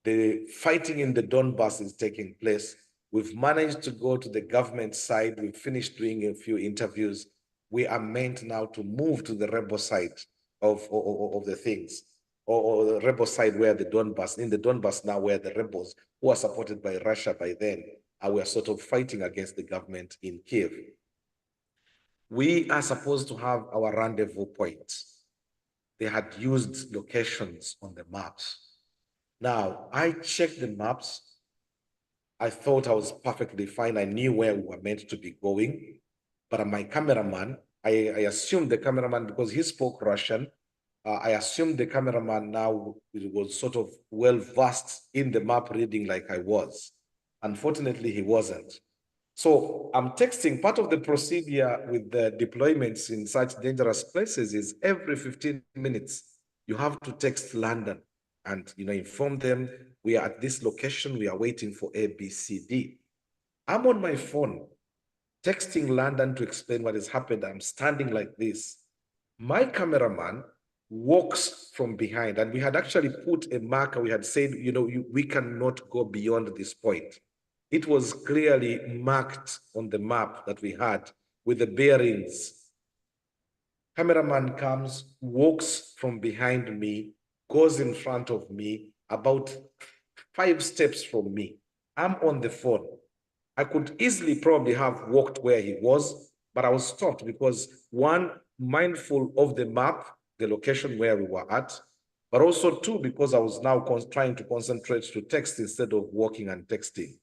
The fighting in the Donbass is taking place. We've managed to go to the government side. We've finished doing a few interviews. We are meant now to move to the rebel side of the things, or the rebel side where in the Donbass now, where the rebels who are supported by Russia by then and we are sort of fighting against the government in Kiev. We are supposed to have our rendezvous point. They had used locations on the maps. Now, I checked the maps. I thought I was perfectly fine. I knew where we were meant to be going. But my cameraman, I assumed the cameraman, because he spoke Russian, I assumed the cameraman now was sort of well versed in the map reading like I was. Unfortunately, he wasn't. So I'm texting. Part of the procedure with the deployments in such dangerous places is every 15 minutes, you have to text London and inform them we are at this location, we are waiting for A, B, C, D. I'm on my phone texting London to explain what has happened. I'm standing like this. My cameraman walks from behind, and we had actually put a marker. We had said, we cannot go beyond this point. It was clearly marked on the map that we had with the bearings. Cameraman comes, walks from behind me, goes in front of me, about 5 steps from me. I'm on the phone. I could easily probably have walked where he was, but I was stopped because, one, mindful of the map, the location where we were at, but also two, because I was now trying to concentrate to text instead of walking and texting.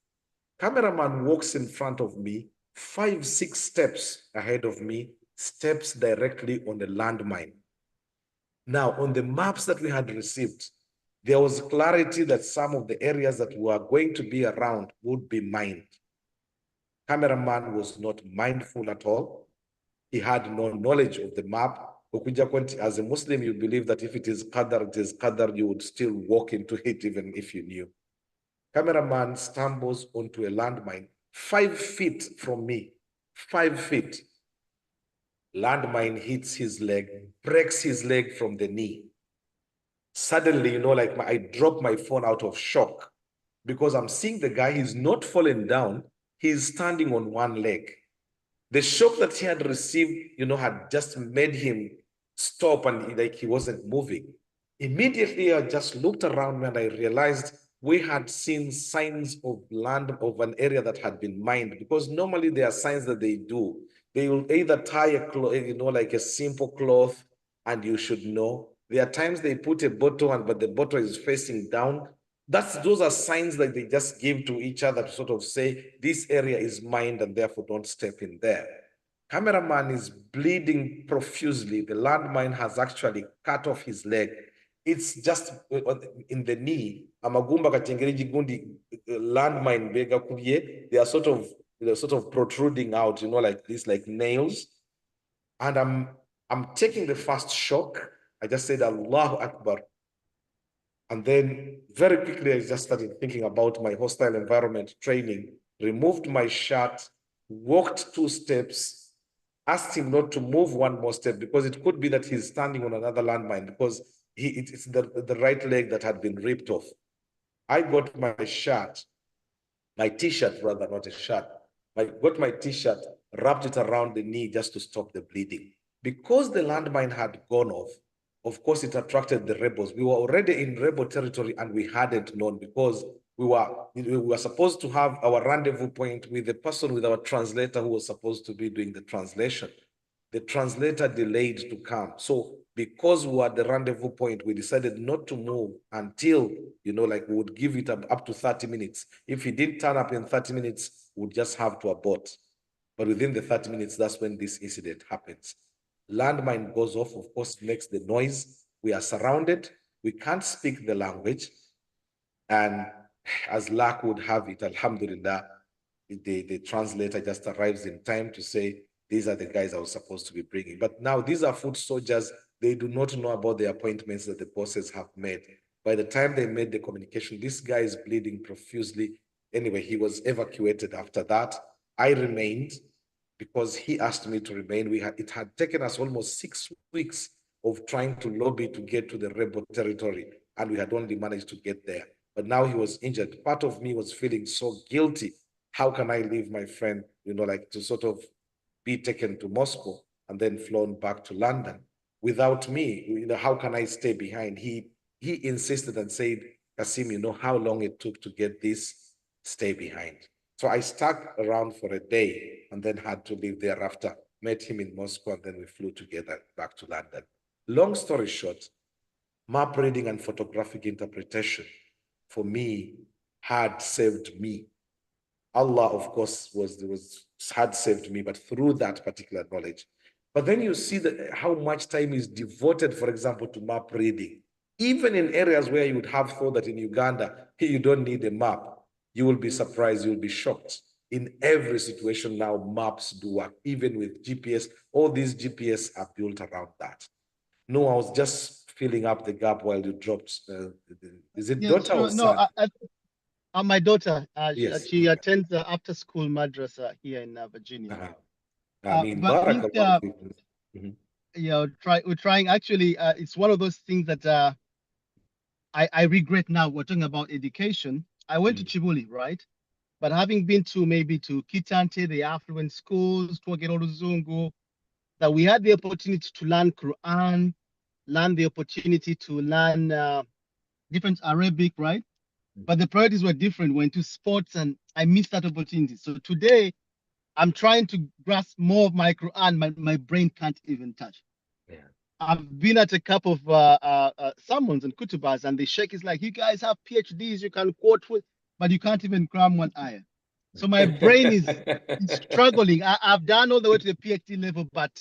Cameraman walks in front of me, 5, 6 steps ahead of me, steps directly on the landmine. Now, on the maps that we had received, there was clarity that some of the areas that we were going to be around would be mined. Cameraman was not mindful at all. He had no knowledge of the map. As a Muslim, you believe that if it is Qadar, it is Qadar, you would still walk into it even if you knew. Cameraman stumbles onto a landmine 5 feet from me, 5 feet. Landmine hits his leg, breaks his leg from the knee. Suddenly, I drop my phone out of shock because I'm seeing the guy, he's not fallen down, he's standing on one leg. The shock that he had received, had just made him stop, and he wasn't moving. Immediately, I just looked around me and I realized we had seen signs of land of an area that had been mined, because normally there are signs that they do. They will either tie a cloth, like a simple cloth, and you should know. There are times they put a bottle, but the bottle is facing down. Those are signs that they just give to each other to sort of say, this area is mined and therefore don't step in there. Cameraman is bleeding profusely. The landmine has actually cut off his leg. It's just in the knee. Amagumba katengereji gundi landmine bega kuye. They are sort of protruding out, like this, like nails. And I'm taking the first shock. I just said, Allahu Akbar. And then very quickly, I just started thinking about my hostile environment training, removed my shirt, walked 2 steps, asked him not to move 1 more step, because it could be that he's standing on another landmine, because it's the right leg that had been ripped off. I got my shirt, my t-shirt rather, not a shirt. I got my t-shirt, wrapped it around the knee just to stop the bleeding. Because the landmine had gone off, of course, it attracted the rebels. We were already in rebel territory and we hadn't known, because we were supposed to have our rendezvous point with the person, with our translator who was supposed to be doing the translation. The translator delayed to come. So because we were at the rendezvous point, we decided not to move until, we would give it up to 30 minutes. If he didn't turn up in 30 minutes, we'd just have to abort. But within the 30 minutes, that's when this incident happens. Landmine goes off, of course, makes the noise. We are surrounded. We can't speak the language. And as luck would have it, alhamdulillah, the translator just arrives in time to say, these are the guys I was supposed to be bringing. But now these are foot soldiers. They do not know about the appointments that the bosses have made. By the time they made the communication, this guy is bleeding profusely. Anyway, he was evacuated after that. I remained because he asked me to remain. It had taken us almost 6 weeks of trying to lobby to get to the rebel territory, and we had only managed to get there. But now he was injured. Part of me was feeling so guilty. How can I leave my friend, to sort of be taken to Moscow and then flown back to London without me? How can I stay behind? He insisted and said, Kassim, how long it took to get this, stay behind. So I stuck around for a day and then had to leave thereafter. Met him in Moscow, and then we flew together back to London. Long story short, map reading and photographic interpretation for me had saved me. Allah, of course, had saved me, but through that particular knowledge. But then you see that how much time is devoted, for example, to map reading. Even in areas where you would have thought that in Uganda, you don't need a map, you will be surprised, you'll be shocked. In every situation now, maps do work, even with GPS. All these GPS are built around that. No, I was just filling up the gap while you dropped. Is it Yeah, daughter or sure. No, son? my daughter, Yes. she attends after school madrasa here in Virginia. Uh-huh. I mean, But I think, barakallah fikum. Mhm. yeah, we're trying. Actually, it's one of those things that I regret now. We're talking about education. I went to Chibuli, right? But having been to maybe to Kitante, the affluent schools, Twagero Zungu, that we had the opportunity to learn Quran, learn the opportunity to learn different Arabic, right? But the priorities were different. Went to sports, and I missed that opportunity. So today, I'm trying to grasp more of my Quran. My brain can't even touch. Yeah. I've been at a couple of sermons and kutubas, and the sheikh is like, "You guys have PhDs, you can quote with, but you can't even cram one ayah." So my brain is struggling. I've done all the way to the PhD level, but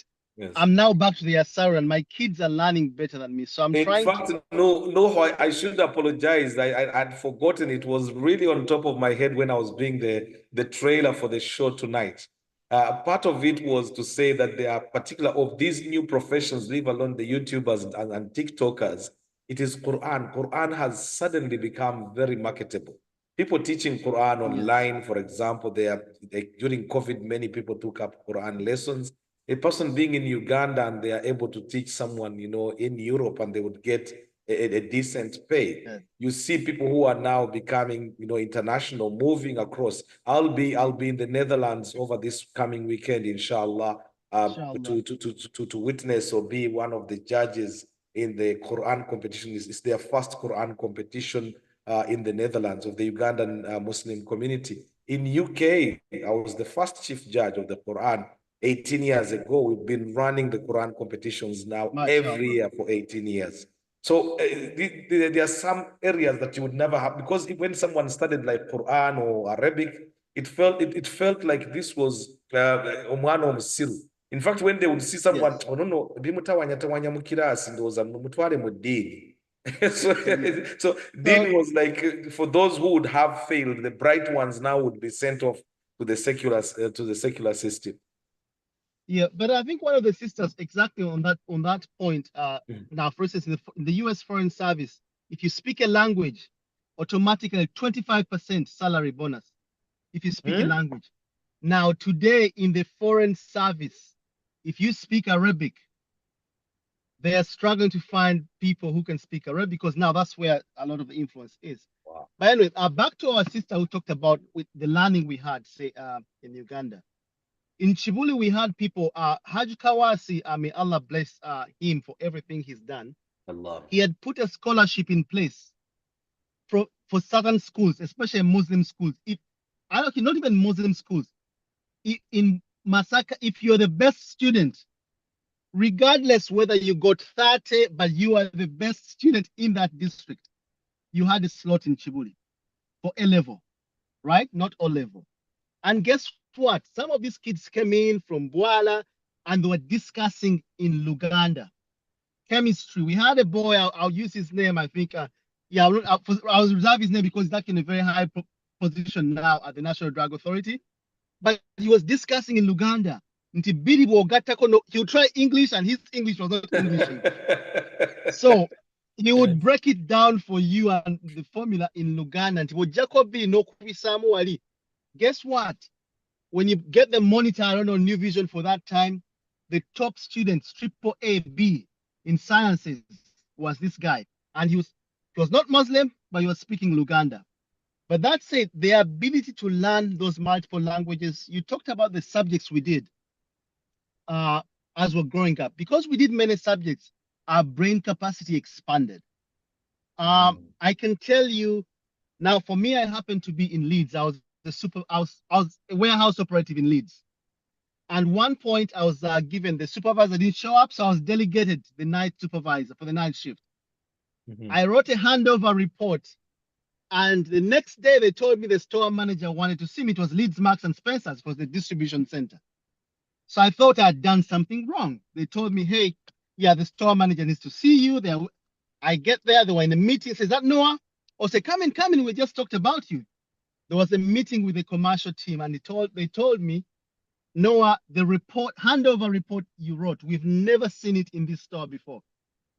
Yes. I'm now back to the Asar, and my kids are learning better than me. So I'm In trying fact, to. no, I should apologize. I'd forgotten. It was really on top of my head when I was doing the trailer for the show tonight. Part of it was to say that there are particular of these new professions, leave alone the YouTubers and TikTokers. It is Quran. Quran has suddenly become very marketable. People teaching Quran online, for example, during COVID, many people took up Quran lessons. A person being in Uganda and they are able to teach someone, in Europe, and they would get a decent pay. Yeah. You see people who are now becoming, international, moving across. I'll be in the Netherlands over this coming weekend, inshallah, Inshallah. to witness or be one of the judges in the Quran competition. It's their first Quran competition in the Netherlands of the Ugandan Muslim community. In UK, I was the first chief judge of the Quran 18 years ago. We've been running the Quran competitions now every year for 18 years. So there are some areas that you would never have, because when someone studied like Quran or Arabic, it felt like this was omwana omusiru. In fact, when they would see someone, Yes. oh no, no, bimutawanya mu kirasi ndowooza mutwale mu ddiini. So Dean was like, for those who would have failed, the bright ones now would be sent off to the secular system. Yeah, but I think one of the sisters exactly on that point. Now, for instance, in the U.S. Foreign Service, if you speak a language, automatically 25% salary bonus. If you speak a language. Now, today in the Foreign Service, if you speak Arabic, they are struggling to find people who can speak Arabic, because now that's where a lot of the influence is. Wow. But anyway, back to our sister who talked about with the learning we had, say, in Uganda. In Chibuli, we had people, Haj Kawasi, may Allah bless him for everything he's done. Allah. He had put a scholarship in place for certain schools, especially Muslim schools. Not even Muslim schools. In Masaka, if you're the best student, regardless whether you got 30, but you are the best student in that district, you had a slot in Chibuli for A level, right? Not O level. And guess what? Some of these kids came in from Bwala and they were discussing in Luganda chemistry. We had a boy, I'll use his name, I think. I'll reserve his name because he's like in a very high position now at the National Drug Authority. But he was discussing in Luganda. He'll try English and his English was not English. So he would break it down for you and the formula in Luganda. And guess what? When you get the monitor, I don't know, New Vision for that time, the top students, triple A, B in sciences was this guy. And he was not Muslim, but he was speaking Luganda. But that said, the ability to learn those multiple languages, you talked about the subjects we did as we're growing up. Because we did many subjects, our brain capacity expanded. I can tell you now, for me, I happen to be in Leeds. I was I was a warehouse operative in Leeds. And one point I was given, the supervisor didn't show up, so I was delegated the night supervisor for the night shift. I wrote a handover report, and the next day they told me the store manager wanted to see me. It was Leeds, Marks and Spencer's, was the distribution center. So I thought I had done something wrong. They told me, hey, yeah, the store manager needs to see you. I get there, they were in a meeting. Says that Noah? Or say, come in, we just talked about you. There was a meeting with the commercial team, and they told me, Noah, the handover report you wrote, we've never seen it in this store before.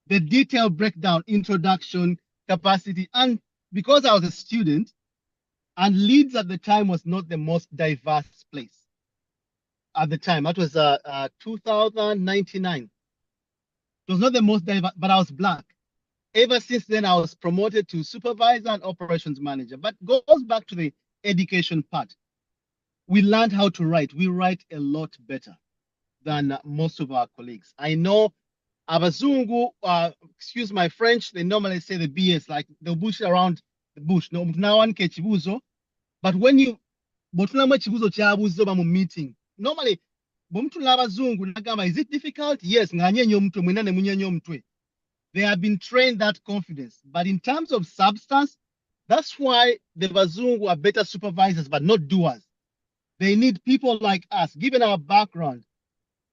The detailed breakdown, introduction, capacity, and because I was a student, and Leeds at the time was not the most diverse place. At the time, that was 2099. It was not the most diverse, but I was black. Ever since then, I was promoted to supervisor and operations manager. But goes back to the education part. We learned how to write. We write a lot better than most of our colleagues. I know Abazungu, excuse my French, they normally say the BS, like the bush around the bush. No, now one kechibuzo. But when you meeting, normally, is it difficult? Yes. They have been trained that confidence. But in terms of substance, that's why the Bazungu are better supervisors, but not doers. They need people like us, given our background,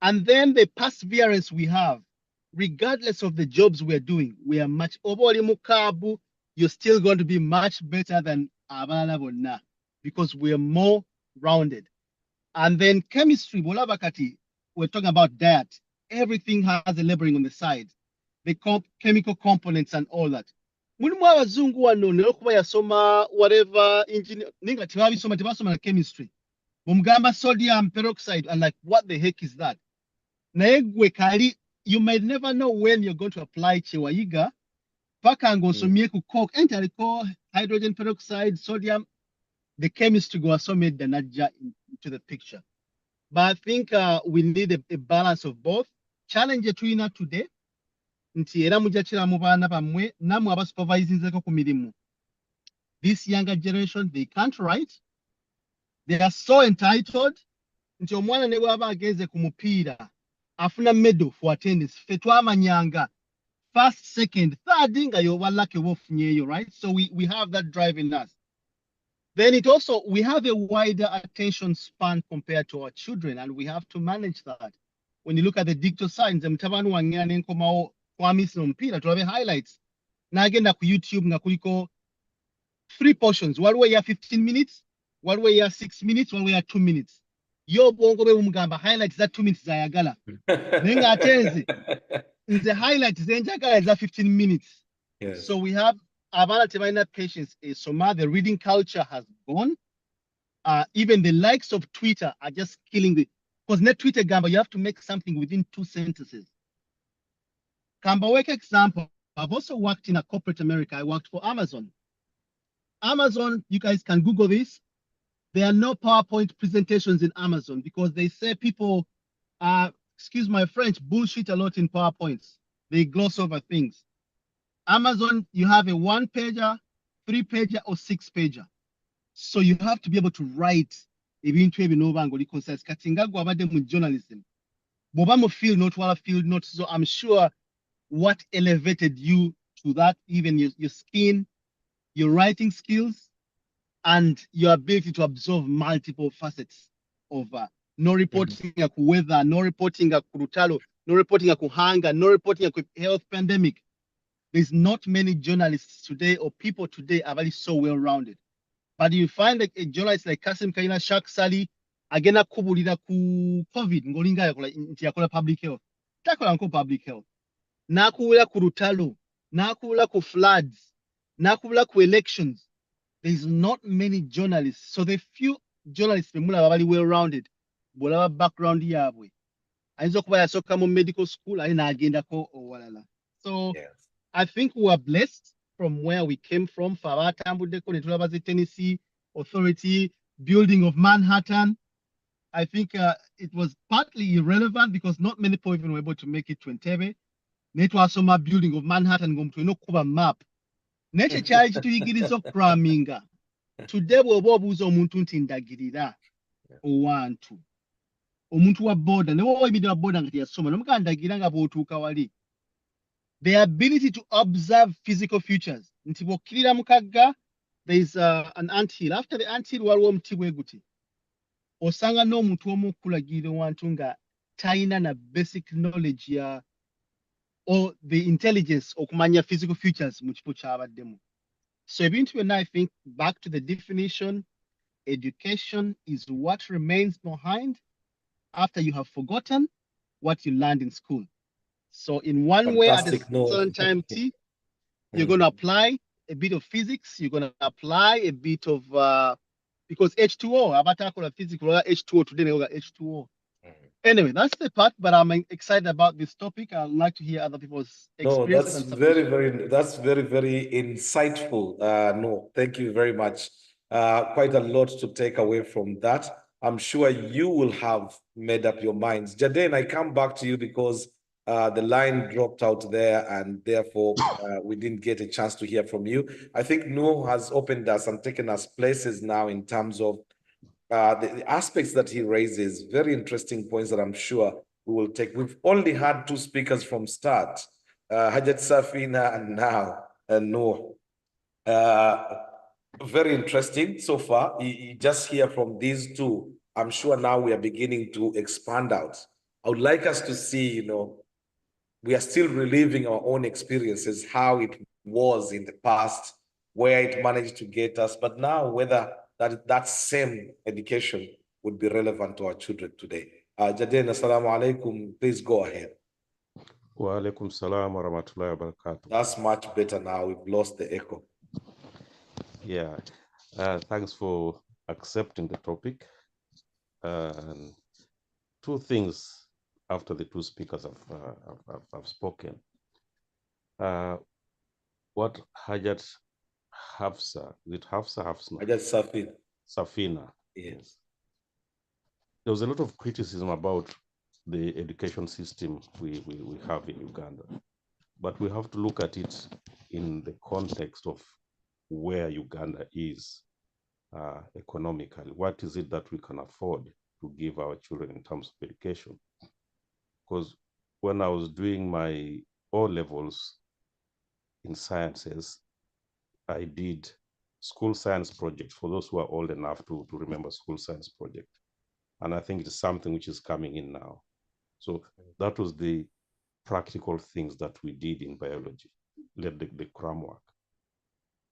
and then the perseverance we have, regardless of the jobs we're doing. We are much you're still going to be much better than Abalabona because we're more rounded. And then chemistry, we're talking about diet. Everything has a labeling on the side, the chemical components and all that. Whatever engineer, chemistry. Mumgamba sodium peroxide, and like, what the heck is that? You might never know when you're going to apply chewaiga. Pakango somieku coke, enter hydrogen peroxide, sodium. The chemistry go so made the naja into the picture. But I think we need a balance of both. Challenge tuina today. This younger generation, they can't write. They are so entitled. Nti omwana ne bwaba ageze ku mupiira afuna medal for attendance fe twamanyanga first, second, third nga yoba lucky wofunyeyo, right? So we have that drive in us. Then we have a wider attention span compared to our children, and we have to manage that. When you look at the digital signs, mtabanu wangena nenkomao kwamisi omupiira tulabe highlights nagenda ku YouTube nga kuliko 3 portions, waliwo ya 15 minutes, waliwo ya 6 minutes, waliwo ya 2 minutes. Yo bongo be umugamba highlights that 2 minutes zayagala. Nenga atenze. The highlights zenjagala is 15 minutes. Yes. So we have abana tebaina patience. Soma, the reading culture has gone. Even the likes of Twitter are just killing because net Twitter gamba, you have to make something within 2 sentences. Kambaweka example, I've also worked in a corporate America. I worked for Amazon. Amazon, you guys can Google this. There are no PowerPoint presentations in Amazon because they say people, excuse my French, bullshit a lot in PowerPoints. They gloss over things. Amazon, you have a 1-pager, 3-pager, or 6-pager. So you have to be able to write journalism. Field notes. So I'm sure what elevated you to that, even your skin, your writing skills, and your ability to absorb multiple facets of no reporting at weather, no reporting at Kurutalo, no reporting at hunger, no reporting at health pandemic. There's not many journalists today or people today are really so well rounded. But you find a journalist like Kassim Kayira, Shak Sali, agena kubulira ku COVID, ngolinga yakola public health. Takola nko public health. Nakubula Kurutalo, nakubula ku floods, nakubula ku elections. There's not many journalists. So the few journalists are very well rounded. Background yabwe. Medical school. So yes. I think we are blessed from where we came from. The Tennessee Authority, building of Manhattan. I think it was partly irrelevant because not many people even were able to make it to Entebbe. Netwasoma building of Manhattan, map. Neche charge to igirizo kraminga. Today bw'oba obuuza omuntu nti ndagirira owantu omuntu wa boda ne bw'oba oyimiridde wa boda nga teyasoma n'omugamba ndagira nga bw'otuuka wali. The ability to observe physical features. Nti bw'okkirira mu kagga, there is an anthill. After the anthill waliwo omuti bwe guti. Osanga n'omuntu omu okulagirira owantu nga talina na basic knowledge ya or the intelligence okumanya physical features mu kifo ky'abaddemu. So ebintu byonna, I think, back to the definition, education is what remains behind after you have forgotten what you learned in school. So in one way, at a certain time, you're going to apply a bit of physics, you're going to apply a bit of, because H2O, abatakola physical, H2O today, they got H2O. Anyway, that's the part, but I'm excited about this topic. I'd like to hear other people's experiences. No, that's very, very insightful. No, thank you very much. Quite a lot to take away from that. I'm sure you will have made up your minds. Jadane, I come back to you because the line dropped out there and therefore we didn't get a chance to hear from you. I think Noor has opened us and taken us places now in terms of the aspects that he raises, very interesting points that I'm sure we will take. We've only had two speakers from start, Hajat Safina and now Noor. Very interesting so far. You just hear from these two. I'm sure now we are beginning to expand out. I would like us to see, we are still reliving our own experiences, how it was in the past, where it managed to get us, but now whether that same education would be relevant to our children today. Jadane, assalamu alaikum. Please go ahead. Wa alaikum salam wa rahmatullahi wa barakatuh. That's much better now. We've lost the echo. Yeah. Thanks for accepting the topic. Two things after the two speakers have spoken. What Hajat Hafsa, is it Hafsa? Hajat Safina. Safina. Yes. There was a lot of criticism about the education system we have in Uganda, but we have to look at it in the context of where Uganda is economically. What is it that we can afford to give our children in terms of education? Because when I was doing my O-levels in sciences, I did school science project for those who are old enough to remember school science project. And I think it is something which is coming in now. So that was the practical things that we did in biology, the cram work,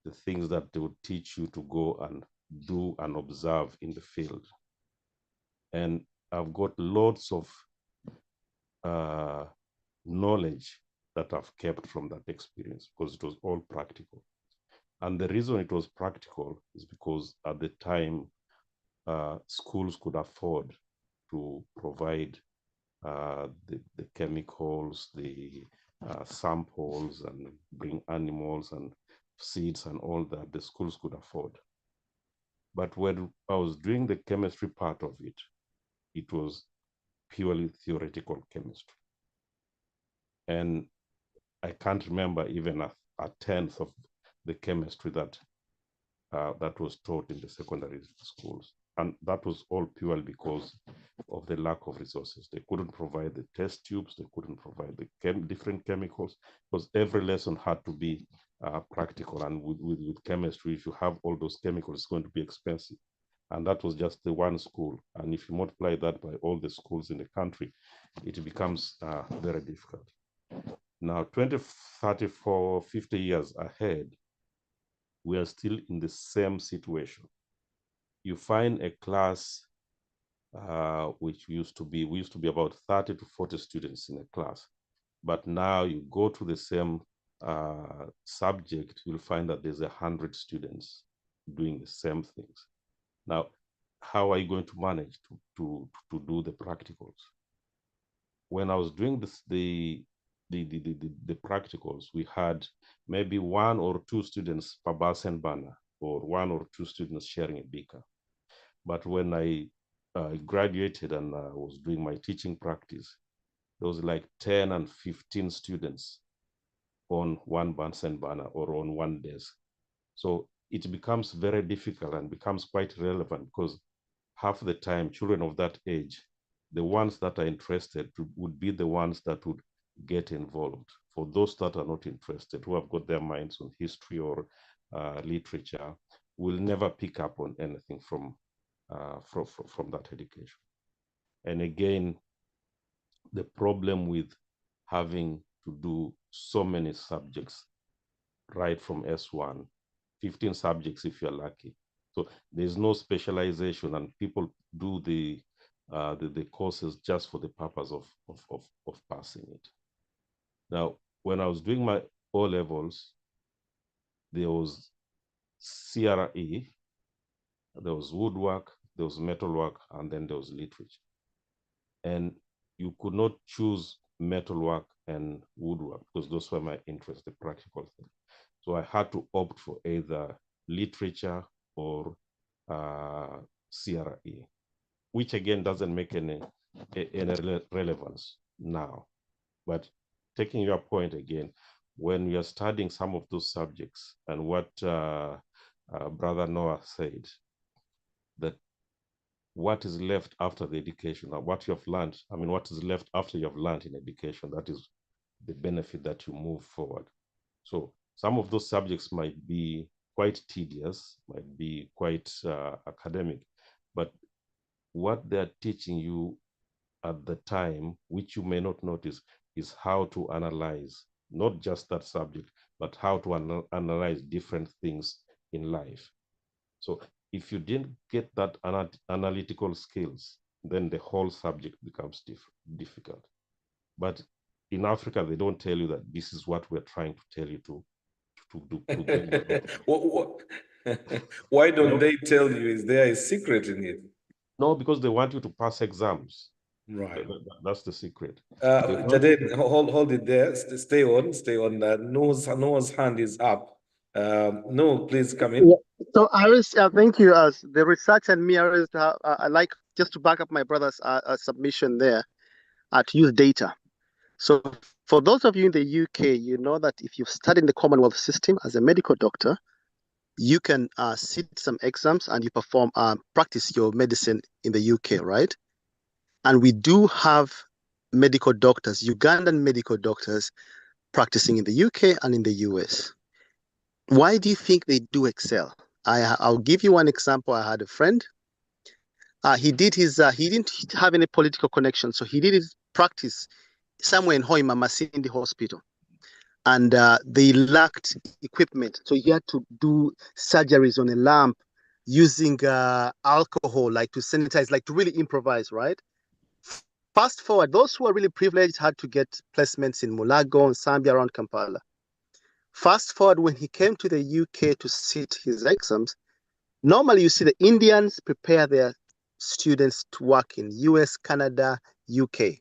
the things that they would teach you to go and do and observe in the field. And I've got lots of knowledge that I've kept from that experience because it was all practical. And the reason it was practical is because at the time, schools could afford to provide the chemicals, the samples, and bring animals and seeds and all that the schools could afford. But when I was doing the chemistry part of it, it was purely theoretical chemistry. And I can't remember even a tenth of the chemistry that was taught in the secondary schools. And that was all purely because of the lack of resources. They couldn't provide the test tubes, they couldn't provide the different chemicals, because every lesson had to be practical. And with chemistry, if you have all those chemicals, it's going to be expensive. And that was just the one school. And if you multiply that by all the schools in the country, it becomes very difficult. Now, 20, 30, 40, 50 years ahead, we are still in the same situation. You find a class which we used to be about 30 to 40 students in a class. But now you go to the same subject, you'll find that there's 100 students doing the same things. Now, how are you going to manage to do the practicals? When I was doing the practicals, we had maybe 1 or 2 students per bus and banner, or 1 or 2 students sharing a beaker. But when I graduated and was doing my teaching practice, there was like 10 and 15 students on 1 Bunsen banner or on 1 desk. So it becomes very difficult and becomes quite relevant, because half the time children of that age, the ones that are interested would be the ones that would get involved. For those that are not interested, who have got their minds on history or literature, will never pick up on anything from that education. And again, the problem with having to do so many subjects right from S1, 15 subjects if you're lucky. So there's no specialization, and people do the courses just for the purpose of passing it. Now, when I was doing my O levels, there was CRE, there was woodwork, there was metalwork, and then there was literature. And you could not choose metalwork and woodwork because those were my interests, the practical thing. So I had to opt for either literature or CRE, which again doesn't make any relevance now. But taking your point again, when you're studying some of those subjects, and what Brother Noah said, that what is left after the education, or what you have learned, I mean, what is left after you have learned in education, that is the benefit that you move forward. So some of those subjects might be quite tedious, might be quite academic, but what they're teaching you at the time, which you may not notice, is how to analyze not just that subject, but how to analyze different things in life. So if you didn't get that analytical skills, then the whole subject becomes difficult. But in Africa, they don't tell you that this is what we're trying to tell you to do. Why don't they tell you? Is there a secret in it? No, because they want you to pass exams. Right. That's the secret. Jaded, hold it there. Stay on. Noah's hand is up. Noah, please come in. Yeah. So Iris, thank you. As the research and me, Iris, I like just to back up my brother's submission there, to use data. So for those of you in the UK, you know that if you've studied in the Commonwealth system as a medical doctor, you can sit some exams and you perform practice your medicine in the UK, right? And we do have medical doctors, Ugandan medical doctors, practicing in the UK and in the US. Why do you think they do excel? I'll give you one example. I had a friend. He didn't have any political connection, so he did his practice somewhere in Hoima, Masindi Hospital. And they lacked equipment, so he had to do surgeries on a lamp using alcohol, like to sanitize, like to really improvise, right? Fast forward, those who are really privileged had to get placements in Mulago and Zambia around Kampala. Fast forward, when he came to the UK to sit his exams, normally you see the Indians prepare their students to work in US, Canada, UK.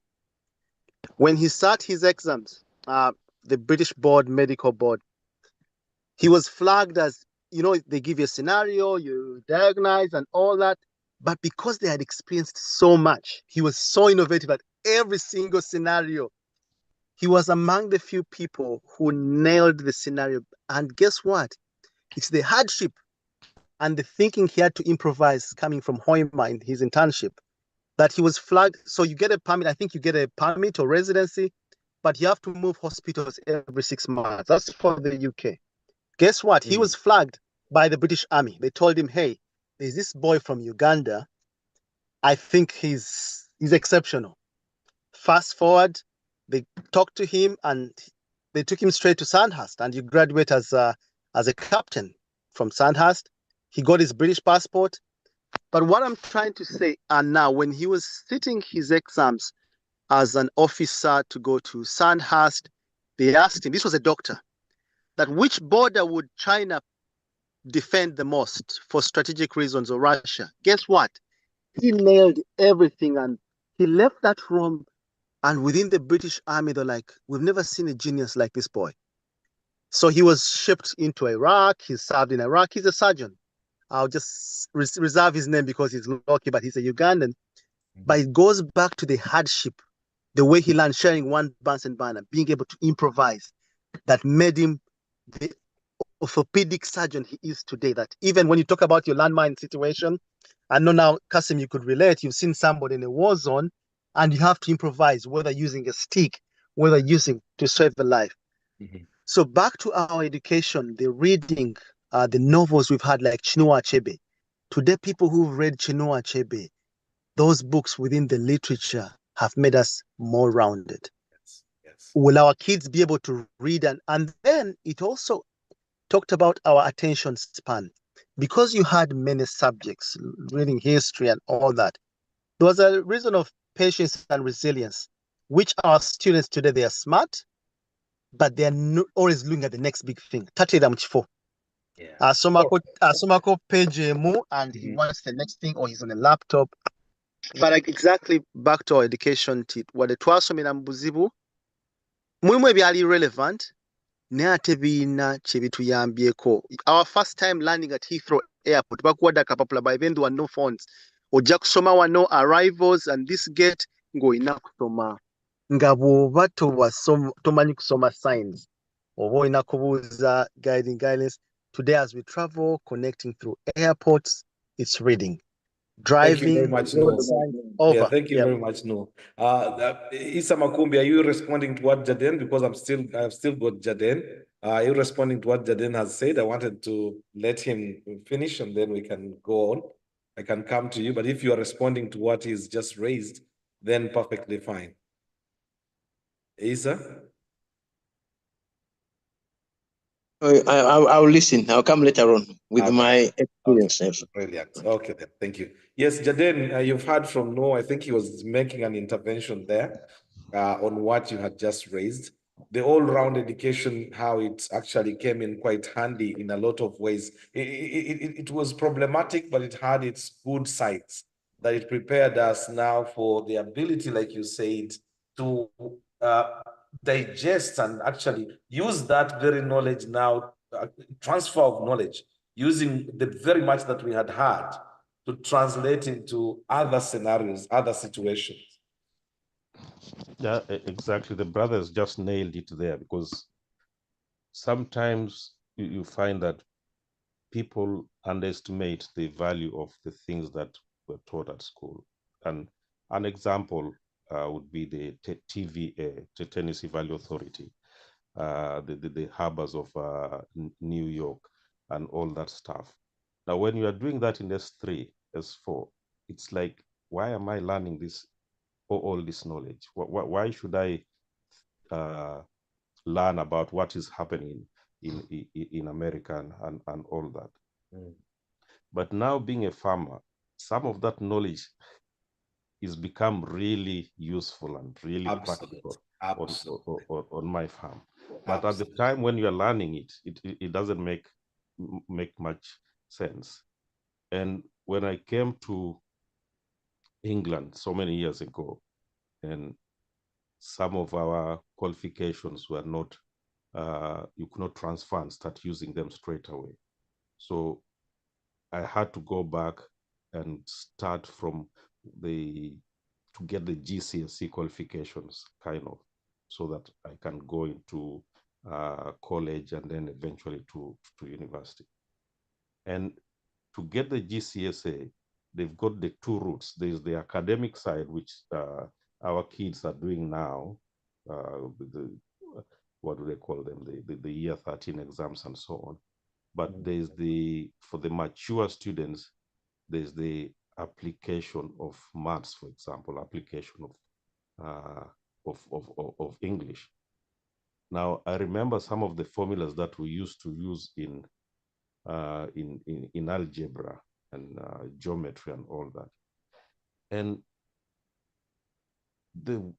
When he sat his exams, the British medical board, he was flagged as, they give you a scenario, you diagnose and all that. But because they had experienced so much, he was so innovative at every single scenario. He was among the few people who nailed the scenario. And guess what? It's the hardship and the thinking he had to improvise coming from Hoima in his internship that he was flagged. So you get a permit. I think you get a permit or residency, but you have to move hospitals every 6 months. That's for the UK. Guess what? He was flagged by the British Army. They told him, hey, there's this boy from Uganda. I think he's exceptional. Fast forward, they talked to him and they took him straight to Sandhurst, and you graduate as a captain from Sandhurst. He got his British passport. But what I'm trying to say, and now when he was sitting his exams as an officer to go to Sandhurst, they asked him, this was a doctor, that which border would China defend the most for strategic reasons, or Russia? Guess what? He nailed everything, and he left that room. And within the British Army, they're like, we've never seen a genius like this boy. So he was shipped into Iraq. He served in Iraq. He's a surgeon. I'll just reserve his name because he's lucky, but he's a Ugandan. But it goes back to the hardship, the way he learned sharing one Bunsen burner, being able to improvise, that made him the orthopedic surgeon he is today, that even when you talk about your landmine situation, I know now, Kassim, you could relate. You've seen somebody in a war zone and you have to improvise, whether using a stick, whether using to save a life. Mhm. So back to our education, the reading, the novels we've had like Chinua Achebe. Today, people who've read Chinua Achebe, those books within the literature have made us more rounded. Yes, yes. Will our kids be able to read? And then it also talked about our attention span. Because you had many subjects, reading history and all that, there was a reason of patience and resilience, which our students today, they are smart, but they are always looking at the next big thing. Yeah. Asomako page mu and he Mhm. wants the next thing, or he's on a laptop. But like, exactly back to our education, what the twasomera mu buzibu mulimu ebyali relevant naye ate biina kye bituyambyeko. Our first time landing at Heathrow Airport, bakuwadde akapapula, by then there were no phones. Ojja kusoma wano arrivals and this gate ng'olina kusoma. Nga bw'oba tomanyi kusoma signs, oba olina kubuuza guiding guidance. Today as we travel, connecting through airports, it's reading. Thank you very Driving, much, road Noor. signs, Yeah, over. thank you very much, Noor. Issa Makumbi, are you responding to what Jaden? Because I've still got Jaden. Are you responding to what Jaden has said? I wanted to let him finish and then we can go on. I can come to you, but if you are responding to what he's just raised, then perfectly fine. Issa? I'll listen. I'll come later on with All my right. Okay, experiences. brilliant. Okay, then, thank you. Yes, Jaden, you've heard from Noor. I think he was making an intervention there on what you had just raised. The all-round education, how it actually came in quite handy in a lot of ways. It was problematic, but it had its good sides, that it prepared us now for the ability, like you said, to digest and actually use that very knowledge now, transfer of knowledge, using the very much that we had to translate into other scenarios, other situations. Yeah, exactly. The brothers just nailed it there, because sometimes you find that people underestimate the value of the things that were taught at school. And an example would be the TVA, the Tennessee Valley Authority, the harbors of New York and all that stuff. Now, when you are doing that in S3, S4, it's like, why am I learning this, all this knowledge? Why should I learn about what is happening in America and all that? Mm. But now, being a farmer, some of that knowledge is become really useful and really practical on my farm. But at the time when you're learning it doesn't make much sense. And when I came to England so many years ago, and some of our qualifications were not, you could not transfer and start using them straight away. So I had to go back and start from to get the GCSE qualifications, kind of, so that I can go into college and then eventually to university. And to get the GCSE, they've got the two routes. There's the academic side, which our kids are doing now, what do they call them? The year 13 exams and so on. But there's for the mature students, there's the application of maths, for example, application of English. Now, I remember some of the formulas that we used to use in algebra and geometry and all that. And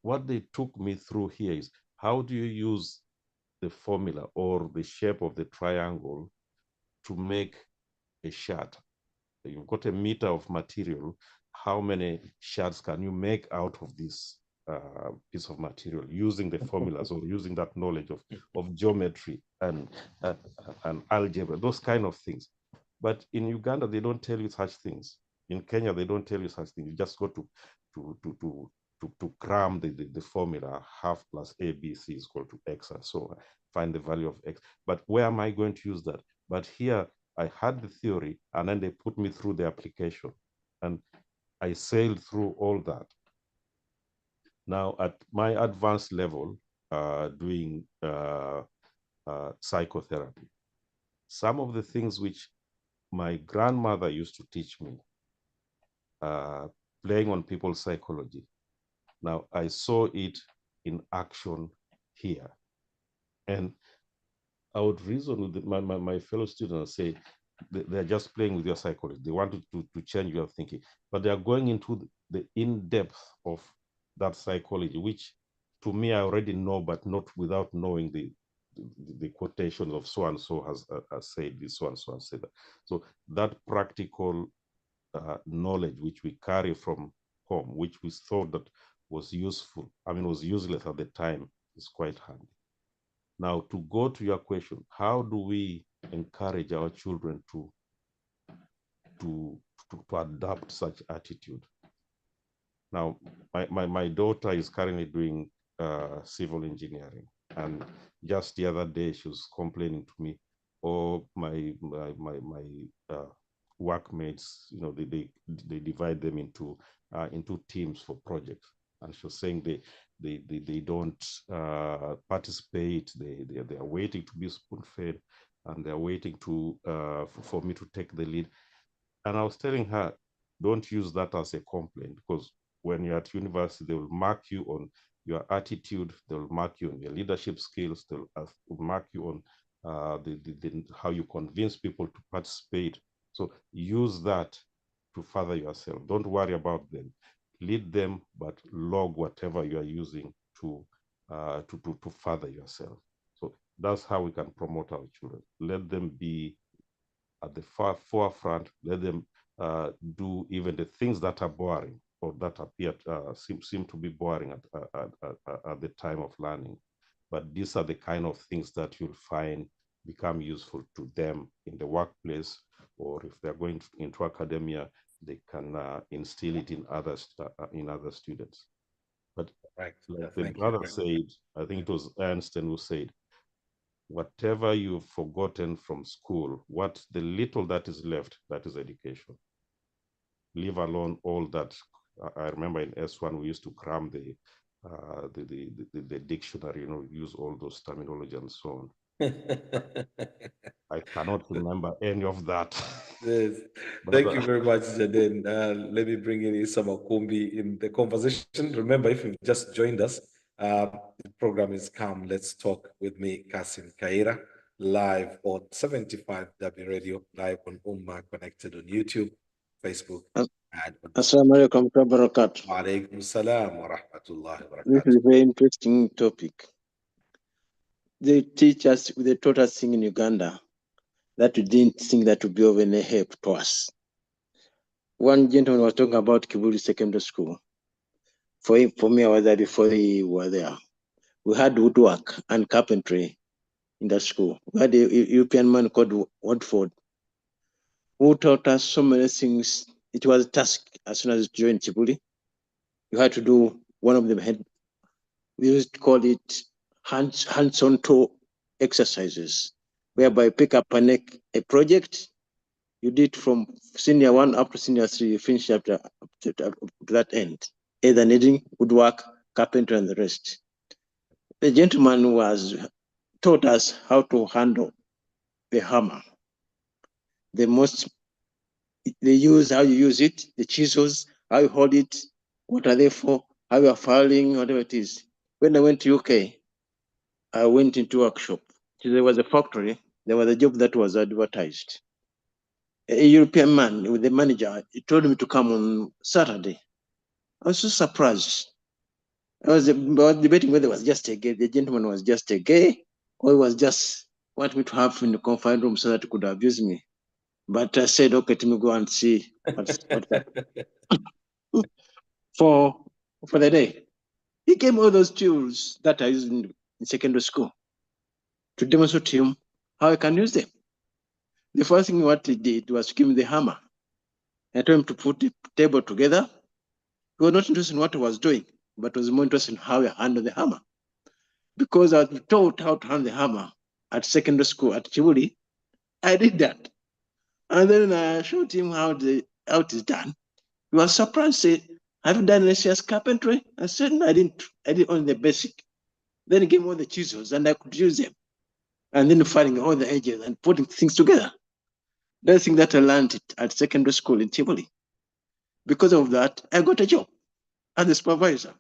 what they took me through here is, how do you use the formula or the shape of the triangle to make a shirt? You've got a meter of material. How many shirts can you make out of this piece of material using the formulas or using that knowledge of geometry and algebra, those kind of things? But in Uganda, they don't tell you such things. In Kenya, they don't tell you such things. You just go to cram the formula, half plus ABC is equal to X and so on, find the value of X. But where am I going to use that? But here I had the theory, and then they put me through the application, and I sailed through all that. Now at my advanced level, doing psychotherapy, some of the things which my grandmother used to teach me, playing on people's psychology. Now I saw it in action here. And I would reason with my fellow students and say, they're just playing with your psychology. They want to change your thinking, but they are going into the in-depth of that psychology, which to me, I already know, but not without knowing the quotations of so-and-so has said this, so-and-so has said that. So that practical knowledge which we carry from home, which we thought that was useful, was useless at the time, is quite handy. Now, to go to your question, how do we encourage our children to adopt such attitude? Now, my daughter is currently doing civil engineering, and just the other day she was complaining to me, oh, my workmates, they divide them into teams for projects, and she was saying they don't participate. They are waiting to be spoon-fed, and they're waiting to for me to take the lead. And I was telling her, don't use that as a complaint, because when you're at university, they will mark you on your attitude, they'll mark you on your leadership skills, they'll mark you on how you convince people to participate. So use that to further yourself. Don't worry about them. Lead them, but log whatever you are using to further yourself. So that's how we can promote our children. Let them be at the forefront. Let them do even the things that are boring or that appear seem to be boring at the time of learning. But these are the kind of things that you'll find become useful to them in the workplace, or if they're going into academia, they can instill it in other students. But right. Like the brother said, I think it was Einstein who said, whatever you've forgotten from school, what the little that is left, that is education. Leave alone all that. I remember in S1 we used to cram the dictionary, use all those terminology and so on. I cannot remember any of that. Yes. Thank you very much, Jaden. Let me bring in Isama Kumbi in the conversation. Remember, if you've just joined us, the program is Come Let's Talk with me, Kassim Kayira, live on 75W Radio, live on Ummah, connected on YouTube, Facebook, and on Assalamu alaikum wa barakatuh. Wa alaikum salam wa rahmatullahi wa This is a very interesting topic. They taught us sing in Uganda that we didn't think that would be of any help to us. One gentleman was talking about Kibuli Secondary School. For me, I was there before he was there. We had woodwork and carpentry in that school. We had a European man called Watford who taught us so many things. It was a task as soon as you joined Kibuli. You had to do one of them. We used to call it hands-on toe exercises, whereby you pick up a project, you did from senior 1 up to senior 3, you finish up to that end, either needing woodwork, carpentry, and the rest. The gentleman taught us how to handle the hammer. How you use it, the chisels, how you hold it, what are they for, how you are filing, whatever it is. When I went to UK, I went into a workshop. There was a factory, there was a job that was advertised. A European man with the manager, he told me to come on Saturday. I was so surprised. I was debating whether it was just a gay, the gentleman was just a gay, or he was just want me to have in the confined room so that he could abuse me. But I said, okay, let me go and see what's that. For the day. He gave me all those tools that I used in secondary school to demonstrate to him how I can use them. The first thing what he did was to give me the hammer. I told him to put the table together. He was not interested in what I was doing, but was more interested in how I handle the hammer. Because I was taught how to handle the hammer at secondary school at Chibuli, I did that. And then I showed him how it is done. He was surprised, said, have you done SCS carpentry? I said, no, I didn't. I did only the basic. Then he gave me all the chisels and I could use them. And then finding all the edges and putting things together. That's the thing that I learned at secondary school in Tivoli. Because of that, I got a job as a supervisor.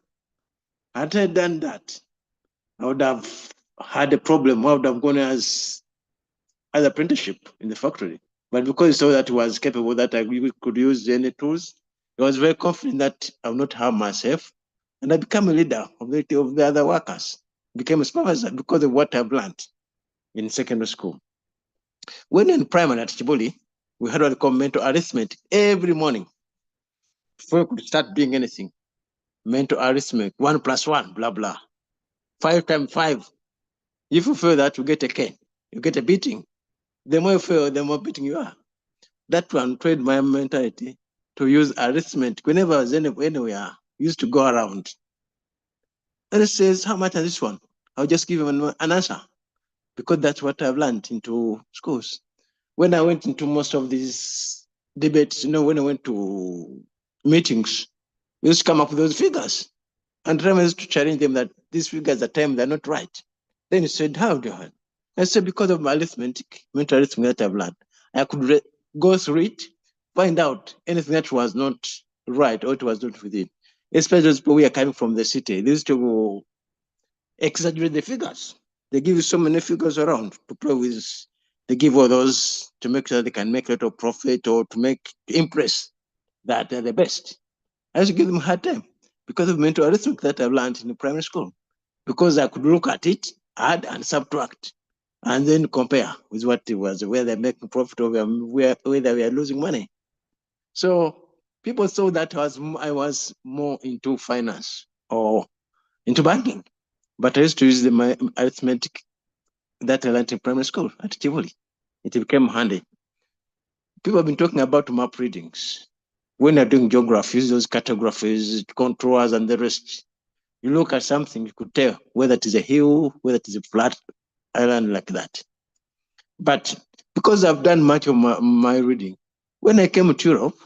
Had I done that, I would have had a problem. I would have gone as apprenticeship in the factory. But because he saw that he was capable, that I could use any tools, I was very confident that I would not harm myself. And I became a leader of the other workers, became a supervisor because of what I've learned in secondary school. When in primary at Chiboli, we had what we call mental arithmetic every morning before we could start doing anything. Mental arithmetic, 1 + 1, blah, blah. 5 × 5. If you fail that, you get a cane, you get a beating. The more you fail, the more beating you are. That one trained my mentality to use arithmetic. Whenever I was anywhere, I used to go around. And it says, how much is this one? I'll just give him an answer because that's what I've learned into schools. When I went into most of these debates, when I went to meetings, we used to come up with those figures. And I used to challenge them that these figures at times they're not right. Then he said, how do you? I said, because of my mental arithmetic that I've learned, I could go through it, find out anything that was not right or it was not within. Especially those people who are coming from the city, they used to exaggerate the figures. They give you so many figures around to play with. They give all those to make sure they can make a little profit or to impress that they're the best. I used to give them a hard time because of mental arithmetic that I've learned in the primary school. Because I could look at it, add and subtract, and then compare with what it was, whether they're making profit or whether we are losing money. So people saw that I was more into finance or into banking. But I used to use my arithmetic that I learned in primary school at Tivoli. It became handy. People have been talking about map readings. When you're doing geography, use those cartographies, contours, and the rest. You look at something, you could tell whether it is a hill, whether it is a flat island like that. But because I've done much of my reading, when I came to Europe,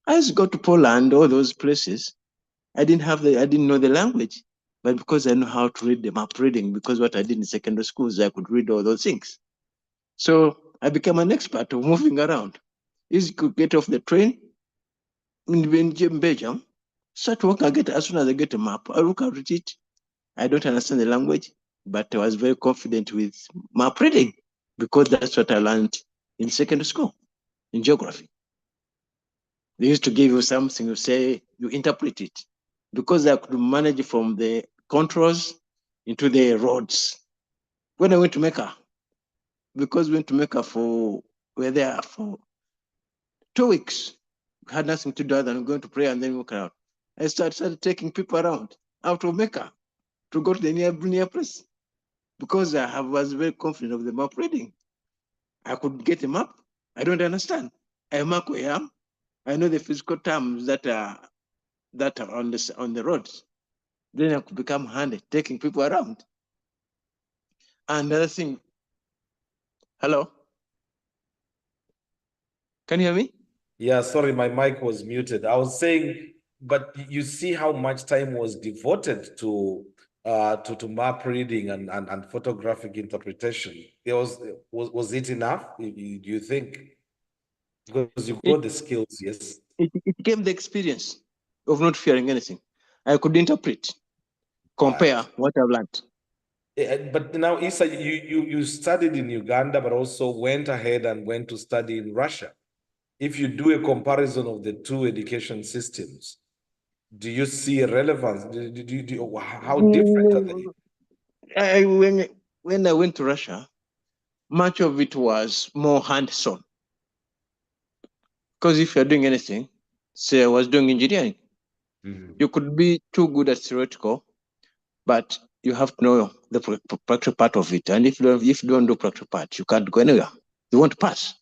I used to go to Poland, all those places. I didn't know the language, but because I know how to read the map reading, because what I did in secondary schools, I could read all those things. So I became an expert of moving around. You could get off the train in Belgium, start working again. As soon as I get a map, I look at it. I don't understand the language, but I was very confident with map reading because that's what I learned in secondary school, in geography. They used to give you something, you say, you interpret it. Because I could manage from the contours into the roads. When I went to Mecca, because we went to Mecca we're there for 2 weeks. We had nothing to do other than going to pray and then walk around. I started taking people around out of Mecca to go to the near place because I was very confident of the map reading. I could get a map. I don't understand. I mark where I am. I know the physical terms that are on the roads. Then I could become handy, taking people around. Another thing. Hello? Can you hear me? Yeah, sorry, my mic was muted. I was saying, but you see how much time was devoted to map reading and photographic interpretation. Was it enough? Do you think? Because you It, got the skills, yes. it gave the experience of not fearing anything. I could interpret, compare Right. what I've learned. But now, Issa, you studied in Uganda, but also went ahead and went to study in Russia. If you do a comparison of the two education systems, do you see a relevance? How different are they? When I went to Russia, much of it was more hands-on. Because if you're doing anything, say I was doing engineering, you could be too good at theoretical, but you have to know the practical part of it. And if you don't do practical part, you can't go anywhere. You won't pass.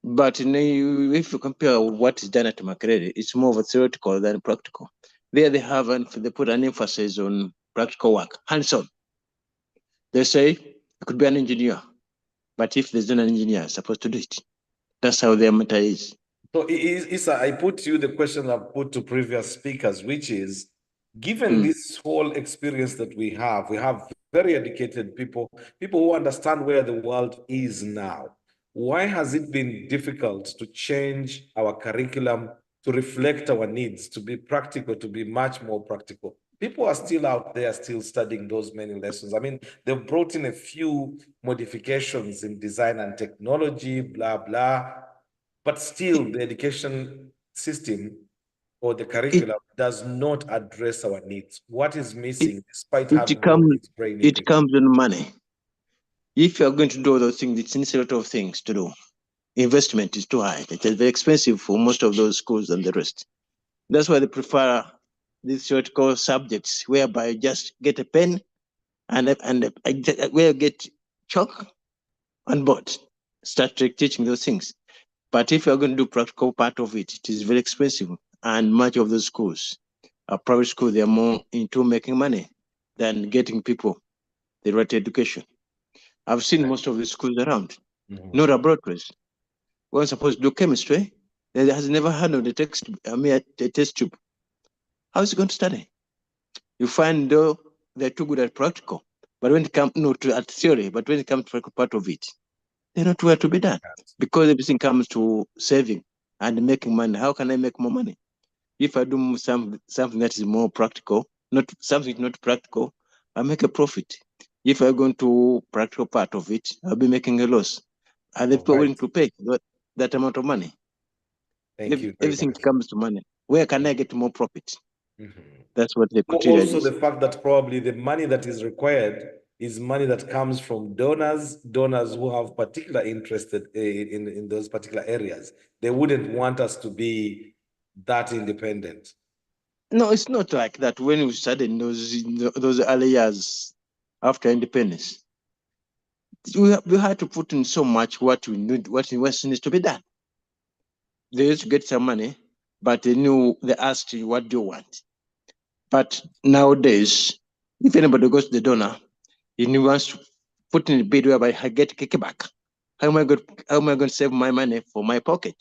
But if you compare what is done at Makerere, it's more of a theoretical than practical. There they put an emphasis on practical work, hands-on. They say you could be an engineer, But if there's not an engineer, it's supposed to do it. That's how their matter is. So, Issa, I put you the question I've put to previous speakers, which is, given this whole experience that we have very educated people who understand where the world is now. Why has it been difficult to change our curriculum to reflect our needs, to be practical, to be much more practical? People are still out there, still studying those many lessons. I mean, they've brought in a few modifications in design and technology, blah, blah. But still, the education system or the curriculum does not address our needs. What is missing, despite having all these brainy It people? comes on money. If you're going to do those things, it needs a lot of things to do. Investment is too high. It is very expensive for most of those schools and the rest. That's why they prefer these theoretical subjects, whereby you just get a pen and where you get chalk and board, start teaching those things. But if you're going to do practical part of it, it is very expensive. And much of those schools, private schools, they are more into making money than getting people the right education. I've seen most of the schools around, no laboratories. We're supposed to do chemistry. There has never handled the test tube. How is it going to study? You find though they're too good at practical, but when it comes at theory, but when it comes to part of it, they're not where to be done. Because everything comes to saving and making money. How can I make more money? If I do something that is more practical, not something not practical, I make a profit. If I go into practical part of it, I'll be making a loss. Are they willing to pay that amount of money? Thank you. Everything comes to money. Where can I get more profit? That's what the criteria criteria also is. The fact that probably the money that is required is money that comes from donors who have particular interest in those particular areas. They wouldn't want us to be that independent. No, it's not like that. When we started in those early years after independence, we had to put in so much what needs to be done. They used to get some money, but they asked you, what do you want? But nowadays, if anybody goes to the donor, he wants to put in a bid whereby I get kickback. How am I going to save my money for my pocket?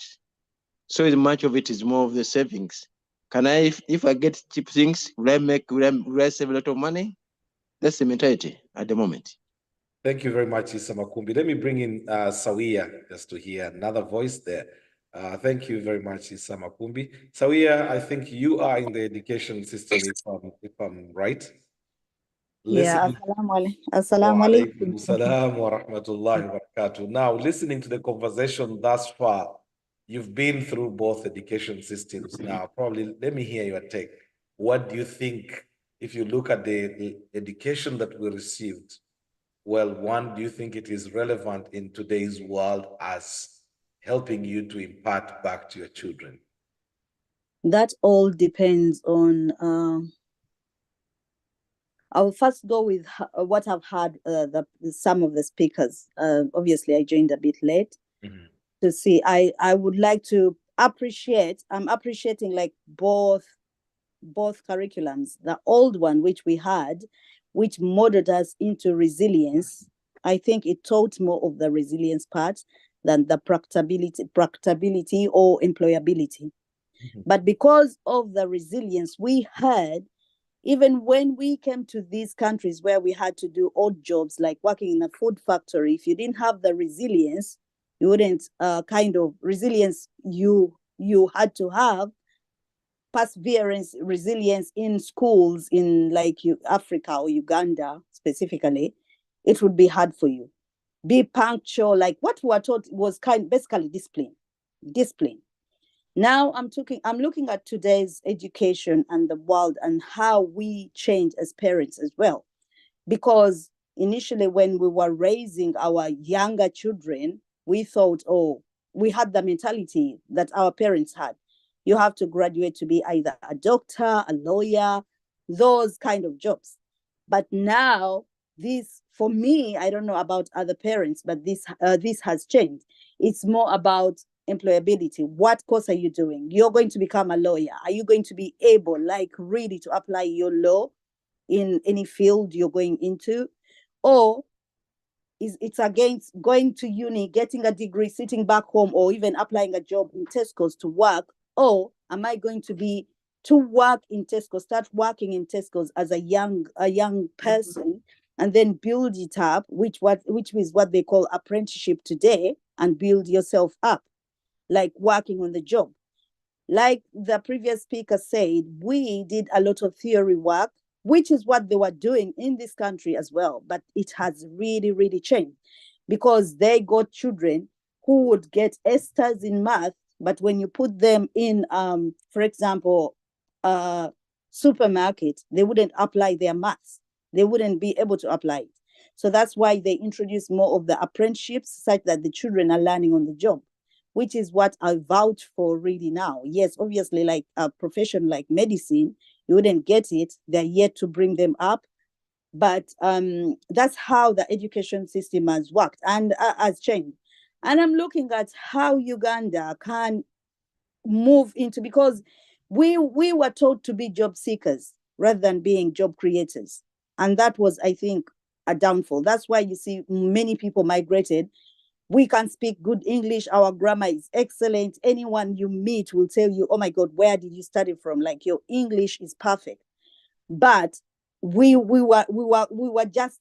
So much of it is more of the savings. Can I, if I get cheap things, will I save a lot of money? That's the mentality at the moment. Thank you very much, Issa Makumbi. Let me bring in Sawia just to hear another voice there. Thank you very much, Issa Makumbi. Sawia, I think you are in the education system, if I'm right. Yeah, assalamu alaikum. Salam wa rahmatullahi wa barakatuh. Now, listening to the conversation thus far, you've been through both education systems. Now, probably let me hear your take. What do you think, if you look at the education that we received? Well, one, do you think it is relevant in today's world as helping you to impart back to your children? That all depends on. I'll first go with what I've heard some of the speakers. Obviously, I joined a bit late to see. I would like to appreciate. I'm appreciating like both curriculums. The old one, which we had, which molded us into resilience. I think it taught more of the resilience part than the practicability or employability. But because of the resilience we had, even when we came to these countries where we had to do odd jobs like working in a food factory, if you didn't have the resilience, you wouldn't resilience you had to have, perseverance, resilience in schools in like Africa or Uganda specifically, it would be hard for you. Be punctual, like what we were taught was basically discipline. Now I'm looking at today's education and the world and how we change as parents as well. Because initially when we were raising our younger children, we thought, we had the mentality that our parents had. You have to graduate to be either a doctor, a lawyer, those kind of jobs. But now this, for me, I don't know about other parents, but this has changed. It's more about employability. What course are you doing? You're going to become a lawyer. Are you going to be able, like, really to apply your law in any field you're going into? Or it's against going to uni, getting a degree, sitting back home, or even applying a job in Tesco's to work? Or am I going to be to work in Tesco, start working in Tesco's as a young person, and then build it up, which is what they call apprenticeship today, and build yourself up, like working on the job. Like the previous speaker said, we did a lot of theory work, which is what they were doing in this country as well. But it has really, really changed, because they got children who would get S's in math, but when you put them in, for example, supermarket, they wouldn't apply their maths. They wouldn't be able to apply it. So that's why they introduce more of the apprenticeships, such that the children are learning on the job, which is what I vouch for really now. Yes, obviously, like a profession like medicine, you wouldn't get it. They're yet to bring them up. But that's how the education system has worked and has changed. And I'm looking at how Uganda can move into, because we were taught to be job seekers rather than being job creators. And that was, I think, a downfall. That's why you see many people migrated. We can speak good English. Our grammar is excellent. Anyone you meet will tell you, oh my God, where did you study from? Like, your English is perfect. But we were just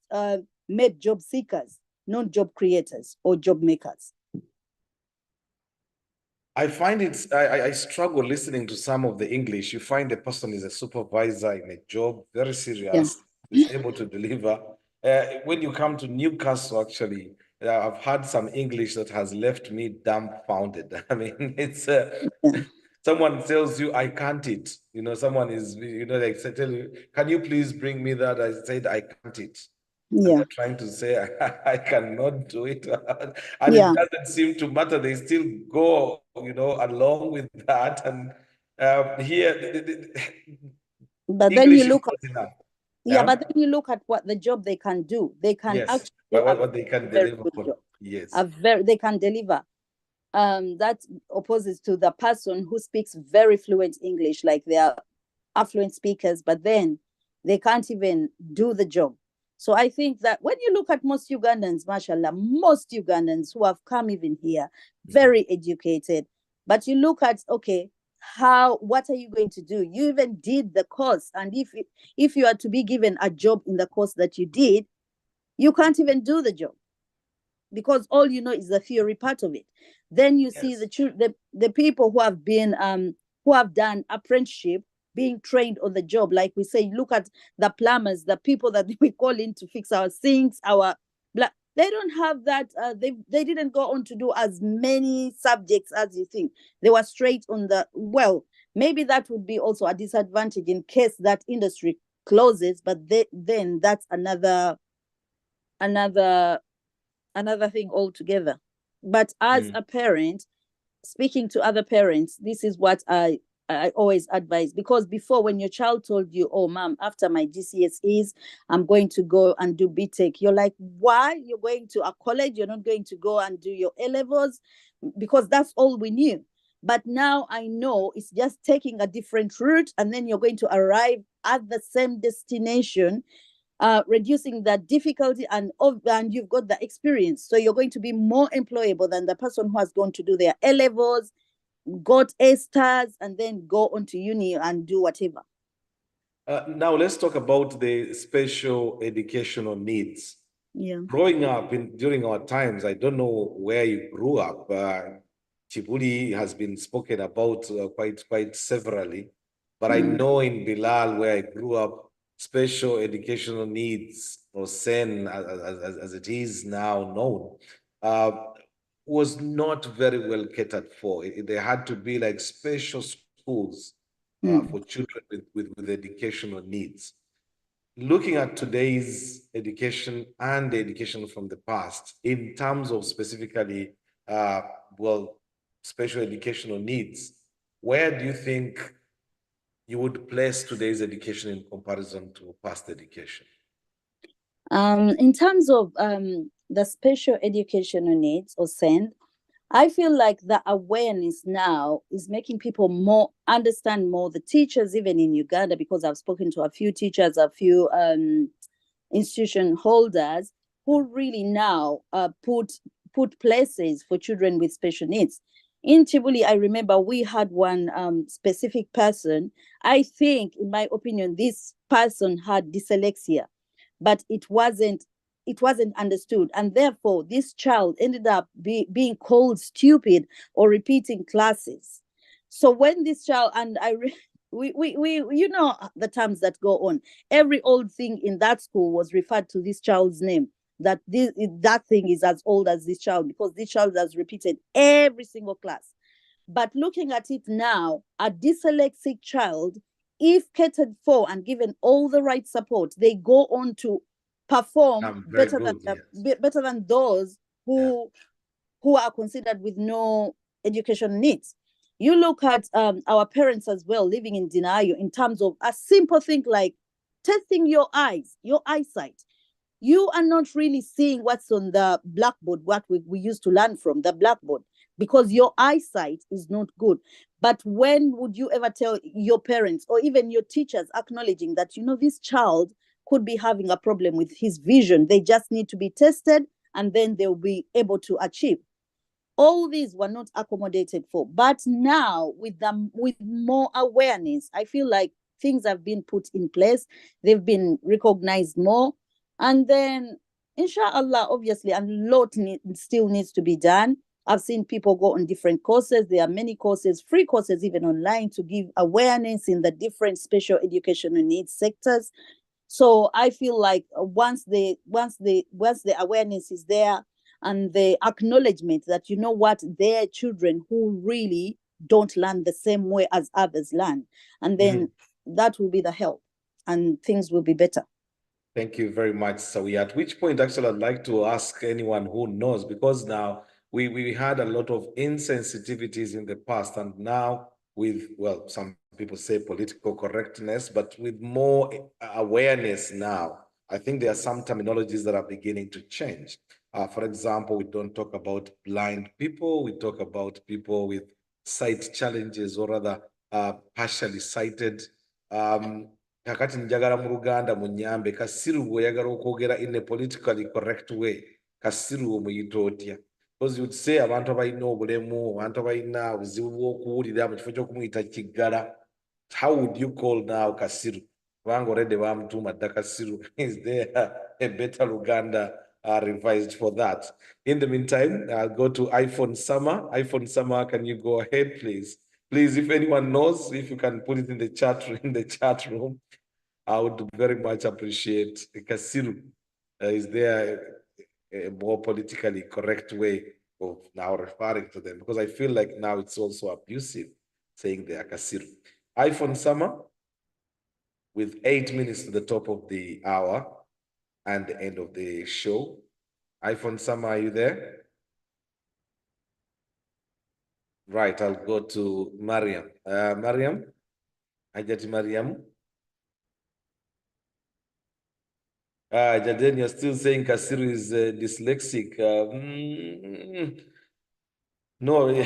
made job seekers, not job creators or job makers. I find I struggle listening to some of the English. You find the person is a supervisor in a job, very serious, is able to deliver. When you come to Newcastle, actually, I've had some English that has left me dumbfounded. I mean, it's someone tells you, I can't it. You know, someone is, you know, like tell you, can you please bring me that? I said, I can't it. And Yeah. they're trying to say, I cannot do it. And Yeah. it doesn't seem to matter. They still go, you know, along with that. And here, But then you English is look not enough. Yeah, but then you look at what the job they can do. They can Yes, actually do a what they can very deliver good for. job. Yes. They can deliver. That opposes to the person who speaks very fluent English, like they are affluent speakers, but then they can't even do the job. So I think that when you look at most Ugandans, mashallah, most Ugandans who have come even here, very educated, but you look at, okay, what are you going to do? You even did the course, and if you are to be given a job in the course that you did, you can't even do the job, because all you know is the theory part of it. Then you see the people who have been who have done apprenticeship, being trained on the job. Like we say, look at the plumbers, the people that we call in to fix our sinks, they don't have that. They didn't go on to do as many subjects as you think. They were straight on the, well, maybe that would be also a disadvantage in case that industry closes, but then that's another thing altogether. But as a parent, speaking to other parents, this is what I always advise, because before, when your child told you, oh mom, after my GCSEs, I'm going to go and do BTech, you're like, why? You're going to a college, you're not going to go and do your A levels? Because that's all we knew. But now I know it's just taking a different route, and then you're going to arrive at the same destination, reducing that difficulty, and you've got the experience. So you're going to be more employable than the person who has gone to do their A levels, got A stars, and then go on to uni and do whatever. Now let's talk about the special educational needs. Yeah. Growing up during our times, I don't know where you grew up. Chibuli has been spoken about quite severally, but I know in Bilal, where I grew up, special educational needs, or SEN as it is now known, was not very well catered for. There had to be like special schools for children with educational needs. Looking at today's education and the education from the past, in terms of specifically, well, special educational needs, where do you think you would place today's education in comparison to past education? In terms of the special educational needs, or SEND, I feel like the awareness now is making people understand more. The teachers, even in Uganda, because I've spoken to a few teachers, a few institution holders, who really now put places for children with special needs. In Chibuli, I remember we had one specific person. I think, in my opinion, this person had dyslexia, but it wasn't understood, and therefore this child ended up being called stupid or repeating classes. So when this child, and we you know the terms that go on, every old thing in that school was referred to this child's name, that that thing is as old as this child, because this child has repeated every single class. But looking at it now, a dyslexic child, if catered for and given all the right support, they go on to perform better than those who are considered with no education needs. You look at our parents as well, living in denial in terms of a simple thing like testing your eyesight. You are not really seeing what's on the blackboard, what we used to learn from the blackboard, because your eyesight is not good. But when would you ever tell your parents or even your teachers, acknowledging that, this child could be having a problem with his vision? They just need to be tested, and then they'll be able to achieve. All these were not accommodated for. But now, with more awareness, I feel like things have been put in place. They've been recognized more. And then, inshallah, obviously, a lot still needs to be done. I've seen people go on different courses. There are many courses, free courses even online, to give awareness in the different special educational needs sectors. So I feel like once the awareness is there, and the acknowledgement that, what, their children who really don't learn the same way as others learn, and then that will be the help, and things will be better. Thank you very much, Sawi. At which point, actually, I'd like to ask anyone who knows, because now we had a lot of insensitivities in the past, and now with, well, some people say political correctness, but with more awareness now, I think there are some terminologies that are beginning to change. For example, we don't talk about blind people, we talk about people with sight challenges, or rather partially sighted. Kakati njagala mu Luganda munyambe Kasiru bw'oyagala okwogera in a politically correct way, Kasiru omuyita otya? Because you'd say abantu abalina obulemu, abantu abalina obuzibu bw'okuwulira mu kifo ky'okumuyita kiggala. How would you call now Kasiru? Kubanga already bamutuuma dda Kasiru. Is there a better Luganda revised for that? In the meantime, I'll go to iPhone Summer. iPhone Summer, can you go ahead, please? Please, if anyone knows, if you can put it in the chat room, I would very much appreciate. Kasiru, is there a more politically correct way of now referring to them? Because I feel like now it's also abusive saying they are Kasiru. iPhone Summer, with 8 minutes to the top of the hour and the end of the show. iPhone Summer, are you there? Right, I'll go to Mariam. Mariam, Ajati Mariam. Jaden, you're still saying Kasiru is dyslexic. No,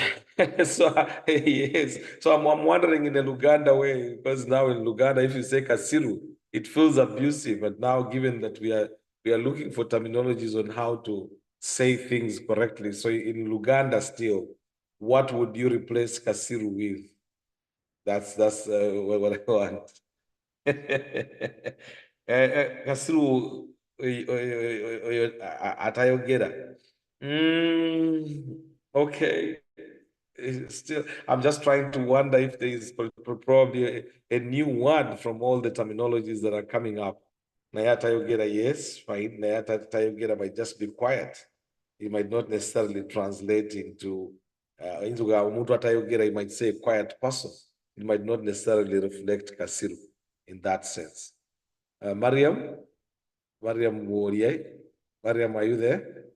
so yes. So I'm wondering in the Luganda way, because now in Luganda, if you say Kasiru, it feels abusive. But now, given that we are looking for terminologies on how to say things correctly, so in Luganda still, what would you replace Kasiru with? That's what I want. Kasiru atayogera. Okay. Still, I'm just trying to wonder if there is probably a new word from all the terminologies that are coming up. Naye atayogera, yes, fine. Naye atayogera might just be quiet. It might not necessarily translate into umuntu atayogera, you might say a quiet person. It might not necessarily reflect Kasiru in that sense. Mariam Warrier. Mariam, are you there?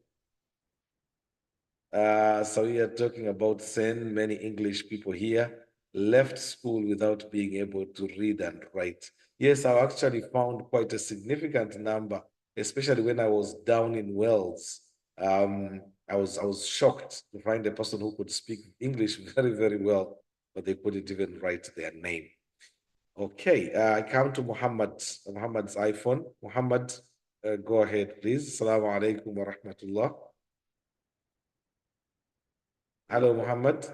So we are talking about Sen. Many English people here left school without being able to read and write. Yes, I actually found quite a significant number, especially when I was down in Wales. I was shocked to find a person who could speak English very, very well, but they couldn't even write their name. Okay, I come to Muhammad's iPhone. Muhammad, Go ahead, please. Assalamu alaikum wa rahmatullah. Hello, Muhammad.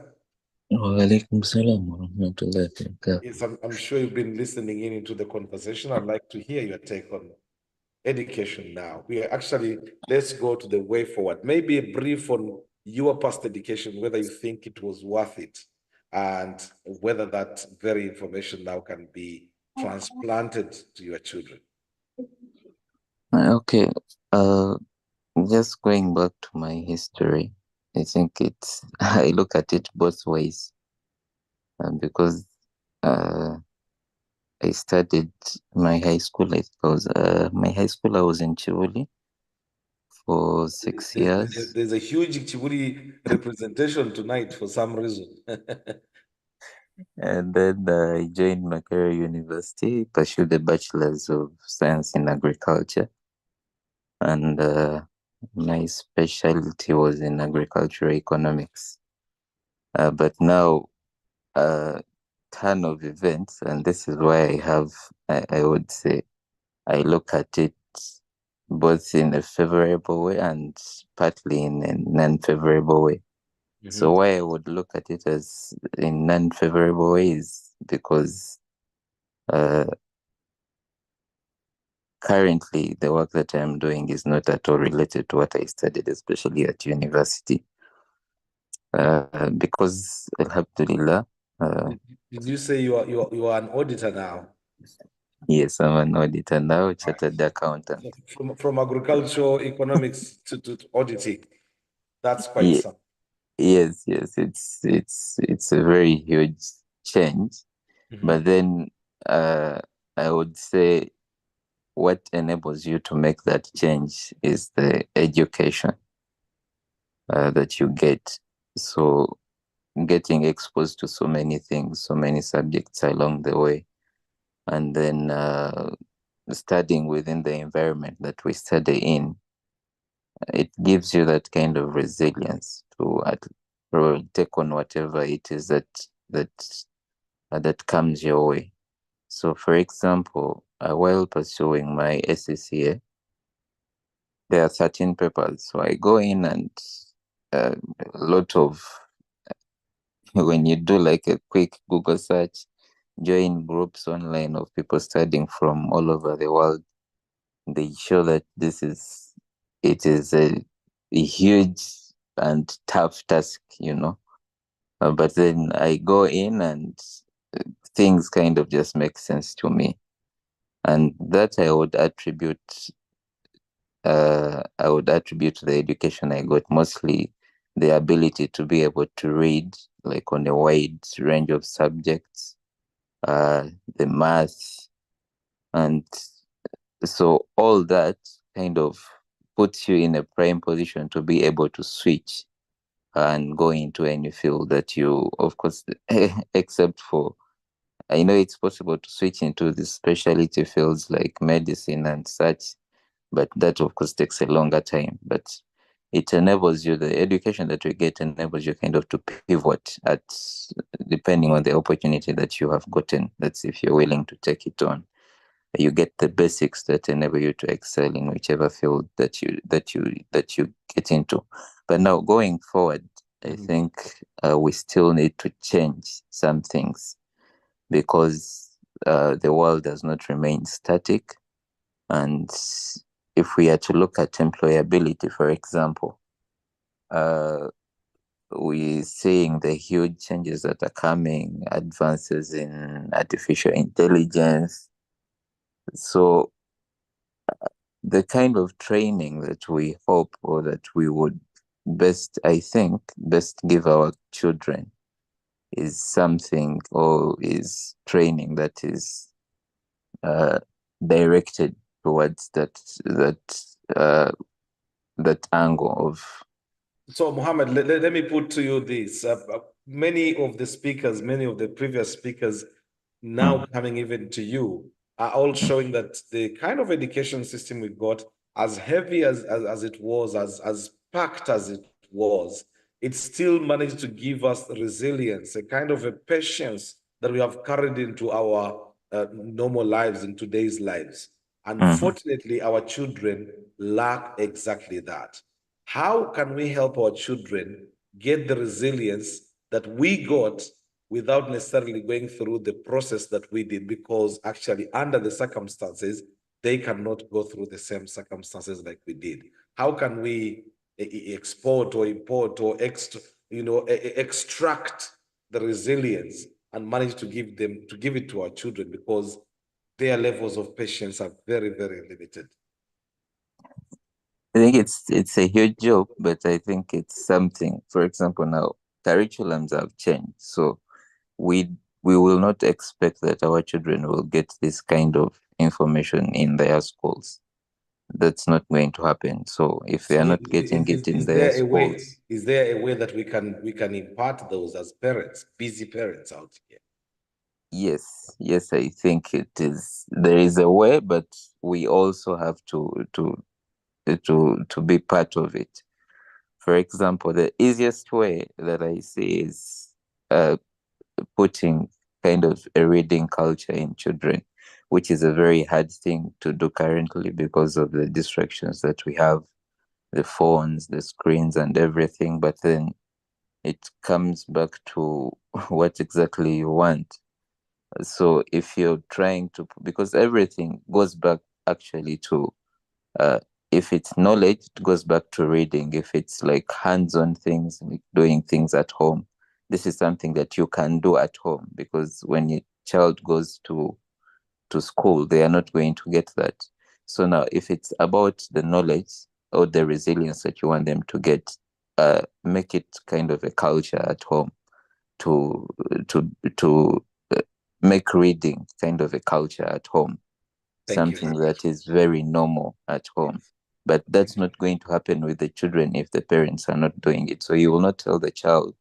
Walaikum salam wa rahmatullahi wa barakatuh. Yes, I'm sure you've been listening in into the conversation. I'd like to hear your take on education now. We are actually, let's go to the way forward. Maybe a brief on your past education, whether you think it was worth it, and whether that very information now can be transplanted to your children. Okay, just going back to my history, I think it's, I look at it both ways because I studied my high school, my high school, I was in Chivuli for 6 years. There's a huge Chiburi representation tonight for some reason. And then I joined Makerere University, pursued a Bachelor's of Science in Agriculture. And my specialty was in agricultural economics. But now, turn of events, and this is why I would say, I look at it both in a favorable way and partly in a non-favorable way. So why I would look at it as in non-favorable ways because currently the work that I'm doing is not at all related to what I studied, especially at university. Because Alhamdulillah. Did you say you are an auditor now? Yes, I'm an auditor now, chartered accountant. From agricultural economics to auditing, that's quite something. Yes, it's a very huge change. But then I would say what enables you to make that change is the education that you get. So getting exposed to so many things, so many subjects along the way, and then studying within the environment that we study in, it gives you that kind of resilience to take on whatever it is that comes your way. So, for example, while pursuing my SCCA, there are 13 papers. So I go in and a lot of, when you do like a quick Google search, join groups online of people studying from all over the world, they show that it is a huge and tough task, but then I go in and things kind of just make sense to me. And that I would attribute to the education I got, mostly the ability to be able to read like on a wide range of subjects, the math, and so all that kind of puts you in a prime position to be able to switch and go into any field that you, of course, except for, I know it's possible to switch into the specialty fields like medicine and such, but that of course takes a longer time. But it enables you, the education that you get enables you kind of to pivot at depending on the opportunity that you have gotten. That's if you're willing to take it on. You get the basics that enable you to excel in whichever field that you get into. But now going forward, I think we still need to change some things because the world does not remain static. And if we are to look at employability, for example, we're seeing the huge changes that are coming, advances in artificial intelligence. So the kind of training that we hope or that we would best give our children is something or is training that is directed towards that angle of. So, Mohammed, let me put to you this. Many of the previous speakers now coming even to you are all showing that the kind of education system we got, as heavy as it was, as packed as it was, it still managed to give us resilience, a kind of a patience that we have carried into our normal lives, in today's lives. Unfortunately, our children lack exactly that. How can we help our children get the resilience that we got without necessarily going through the process that we did? Because actually, under the circumstances, they cannot go through the same circumstances like we did. How can we export or import or extract the resilience and manage to give it to our children, because their levels of patience are very, very limited. I think it's a huge job, but I think it's something. For example, now curriculums have changed, so we will not expect that our children will get this kind of information in their schools. That's not going to happen. So if they are not getting it in their schools, is there a way that we can impart those as parents, busy parents out here? yes, I think it is. There is a way, but we also have to be part of it. For example, the easiest way that I see is putting kind of a reading culture in children, which is a very hard thing to do currently because of the distractions that we have, the phones, the screens, and everything. But then it comes back to what exactly you want. So if you're trying to, because everything goes back actually to, uh, if it's knowledge, it goes back to reading. If it's like hands-on things, like doing things at home, this is something that you can do at home, because when your child goes to school, they are not going to get that. So now, if it's about the knowledge or the resilience that you want them to get, make it kind of a culture at home to to make reading kind of a culture at home, something that is very normal at home. But that's not going to happen with the children if the parents are not doing it. So you will not tell the child,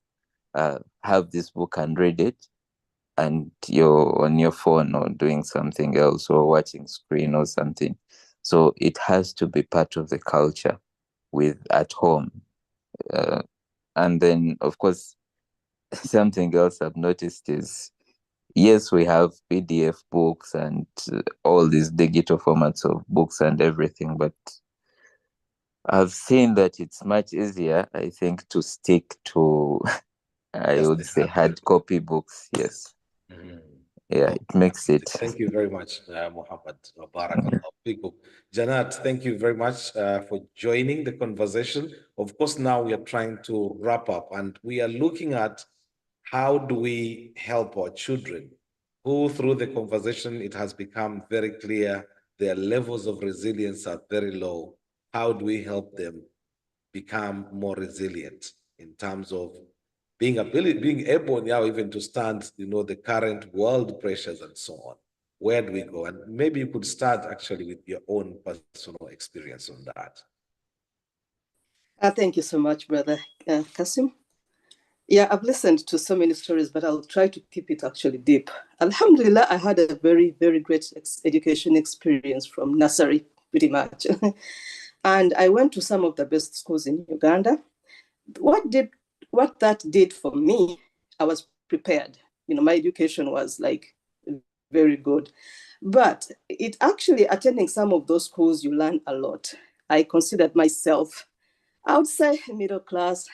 have this book and read it, and you're on your phone or doing something else or watching screen or something. So it has to be part of the culture with at home. And then, of course, something else I've noticed is, yes, we have PDF books and all these digital formats of books and everything, but I've seen that it's much easier, I think, to stick to, I would say, hard copy books. Yes. Yeah, it makes it. Thank you very much, Muhammad. Barakallah. Janat, thank you very much for joining the conversation. Of course, now we are trying to wrap up, and we are looking at how do we help our children who, through the conversation, it has become very clear their levels of resilience are very low. How do we help them become more resilient in terms of being able now even to stand, the current world pressures and so on? Where do we go? And maybe you could start actually with your own personal experience on that. Thank you so much, Brother Kassim. Yeah, I've listened to so many stories, but I'll try to keep it actually deep. Alhamdulillah, I had a very, very great education experience from nursery, pretty much. And I went to some of the best schools in Uganda. What that did for me, I was prepared. My education was like very good. But it actually, attending some of those schools, you learn a lot. I considered myself, I would say, middle class,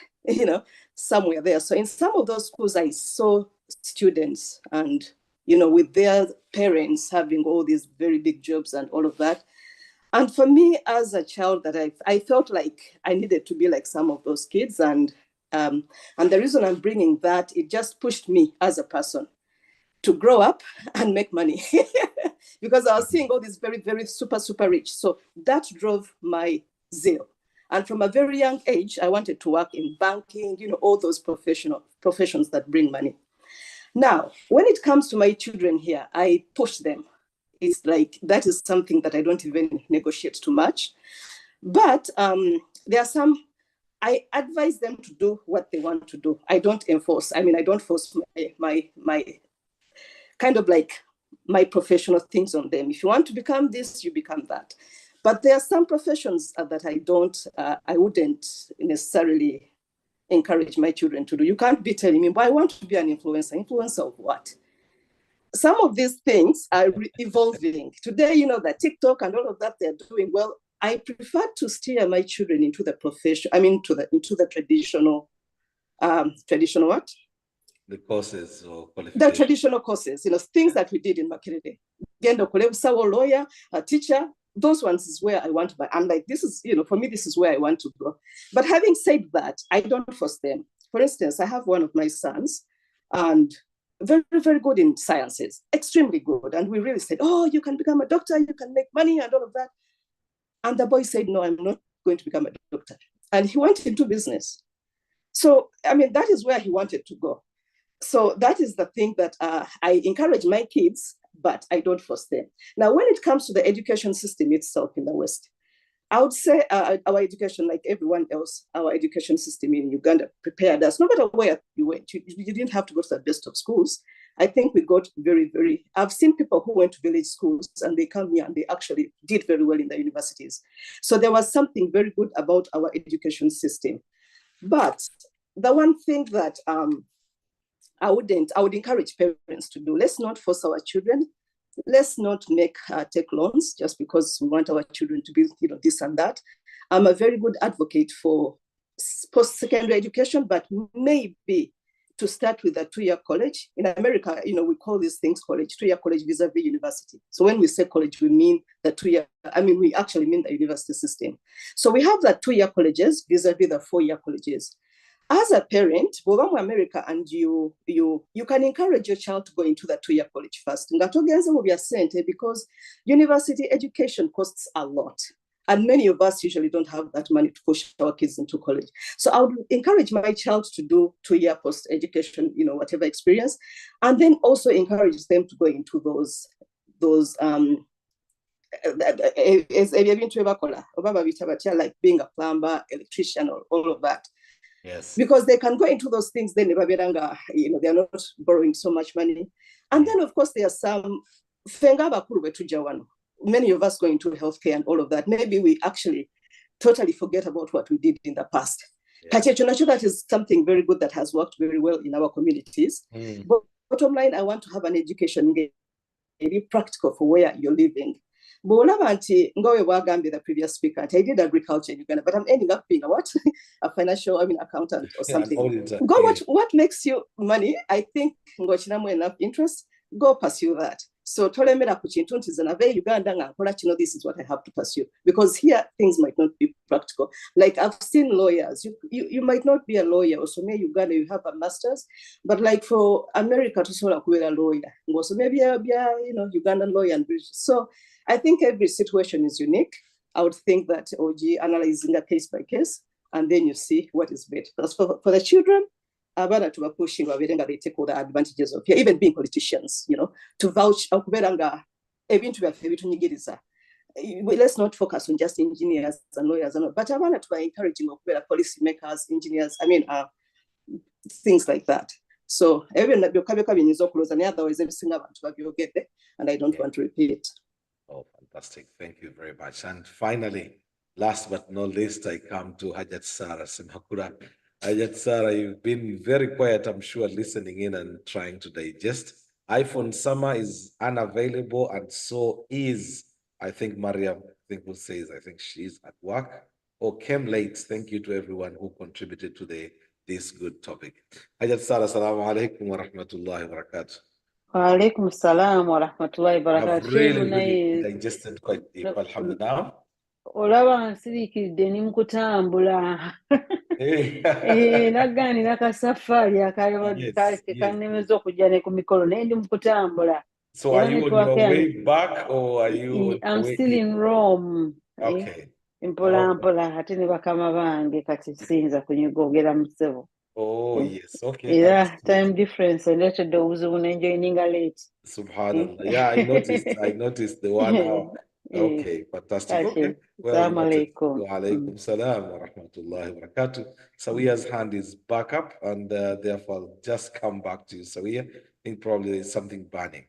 somewhere there. So in some of those schools, I saw students and, with their parents having all these very big jobs and all of that. And for me, as a child, that I felt like I needed to be like some of those kids. And the reason I'm bringing that, it just pushed me as a person to grow up and make money because I was seeing all these very, very super, super rich. So that drove my zeal. And from a very young age, I wanted to work in banking, all those professions that bring money. Now, when it comes to my children here, I push them. It's like, that is something that I don't even negotiate too much. But there are some, I advise them to do what they want to do. I don't enforce. I don't force my kind of like my professional things on them. If you want to become this, you become that. But there are some professions that I wouldn't necessarily encourage my children to do. You can't be telling me, but I want to be an influencer. Influencer of what? some of these things are evolving. Today, you know, that TikTok and all of that they're doing well. I prefer to steer my children into the profession, into the traditional, traditional what? The courses or the traditional courses, you know, things that we did in Makerere. Gendo Kolebsawo, lawyer, a teacher, those ones is where I want to be. And like, this is, you know, for me, this is where I want to go. But having said that, I don't force them. For instance, I have one of my sons and very, very good in sciences, extremely good. And we really said, oh, you can become a doctor, you can make money and all of that. And the boy said, no, I'm not going to become a doctor. And he went into business. So, I mean, that is where he wanted to go. So that is the thing that I encourage my kids, but I don't force them. Now, when it comes to the education system itself in the West, I would say our education, like everyone else, our education system in Uganda prepared us, no matter where you went, you didn't have to go to the best of schools. I think we got very, very, I've seen people who went to village schools and they come here and they actually did very well in the universities. So there was something very good about our education system. But the one thing that I would encourage parents to do, let's not force our children. Let's not take loans just because we want our children to be, you know, this and that. I'm a very good advocate for post-secondary education, but maybe to start with a 2-year college. In America, you know, we call these things college, 2-year college vis-a-vis university. So when we say college, we mean the 2-year, we actually mean the university system. So we have the 2-year colleges vis-a-vis the 4-year colleges. As a parent, in America, and you can encourage your child to go into the 2-year college first. Because university education costs a lot. And many of us usually don't have that money to push our kids into college. So I would encourage my child to do 2-year post-education, you know, whatever experience, and then also encourage them to go into those like being a plumber, electrician, or all of that. Yes. Because they can go into those things, then you know, they're not borrowing so much money. And then, of course, there are some many of us go into healthcare and all of that. Maybe we actually totally forget about what we did in the past. Yeah. That is something very good that has worked very well in our communities. But bottom line, I want to have an education very practical for where you're living. The previous speaker, I did agriculture in Uganda, but I'm ending up being a financial, accountant or something. What makes you money? I think enough interest, go pursue that. So tolemera kuchintu nti Uganda this is what I have to pursue, because here things might not be practical. Like I've seen lawyers, you might not be a lawyer, or so maybe Uganda you have a master's, but like for America to sort of be a lawyer, so maybe Ugandan lawyer and British. So I think every situation is unique. I would think that OG analyzing a case by case, and then you see what is better. Because for the children, to pushing they take all the advantages of here, even being politicians, you know, to vouch let's not focus on just engineers and lawyers, but I want to encourage policy makers, engineers, things like that. So even otherwise and I don't want to repeat. Oh, fantastic. Thank you very much. And finally, last but not least, I come to Hajat Sarah Semakura. Hajat Sarah, you've been very quiet, I'm sure, listening in and trying to digest. iPhone Summer is unavailable, and so is, I think, Mariam, who says, I think she's at work or came late. Thank you to everyone who contributed to this good topic. Hajat Sarah, assalamu alaikum wa rahmatullahi wa barakatuh. Walaikum salam wa rahmatullahi wa barakatuh. I've really digested quite deep, alhamdulillah. Olaba nsirikidde ni mukutambula. Nagganira kasafari akanemeza okujja ne ku mikolo naye ndi mukutambula. So are you on your way back or are you? I'm still in Rome. Okay. Mpola ate ne bakama bange kati siyinza kunyogera mu ssebo. Oh, yes. Okay. Yeah, time difference. And let the obuzibu n'enjoyininga late. Subhanallah. Yeah, I noticed the 1 hour. Okay, fantastic. Okay. Well, Assalamu wa alaikum salam wa rahmatullahi wa barakatuh. Sawiya's hand is back up, and therefore I'll just come back to you, Sawiya. I think probably there's something burning.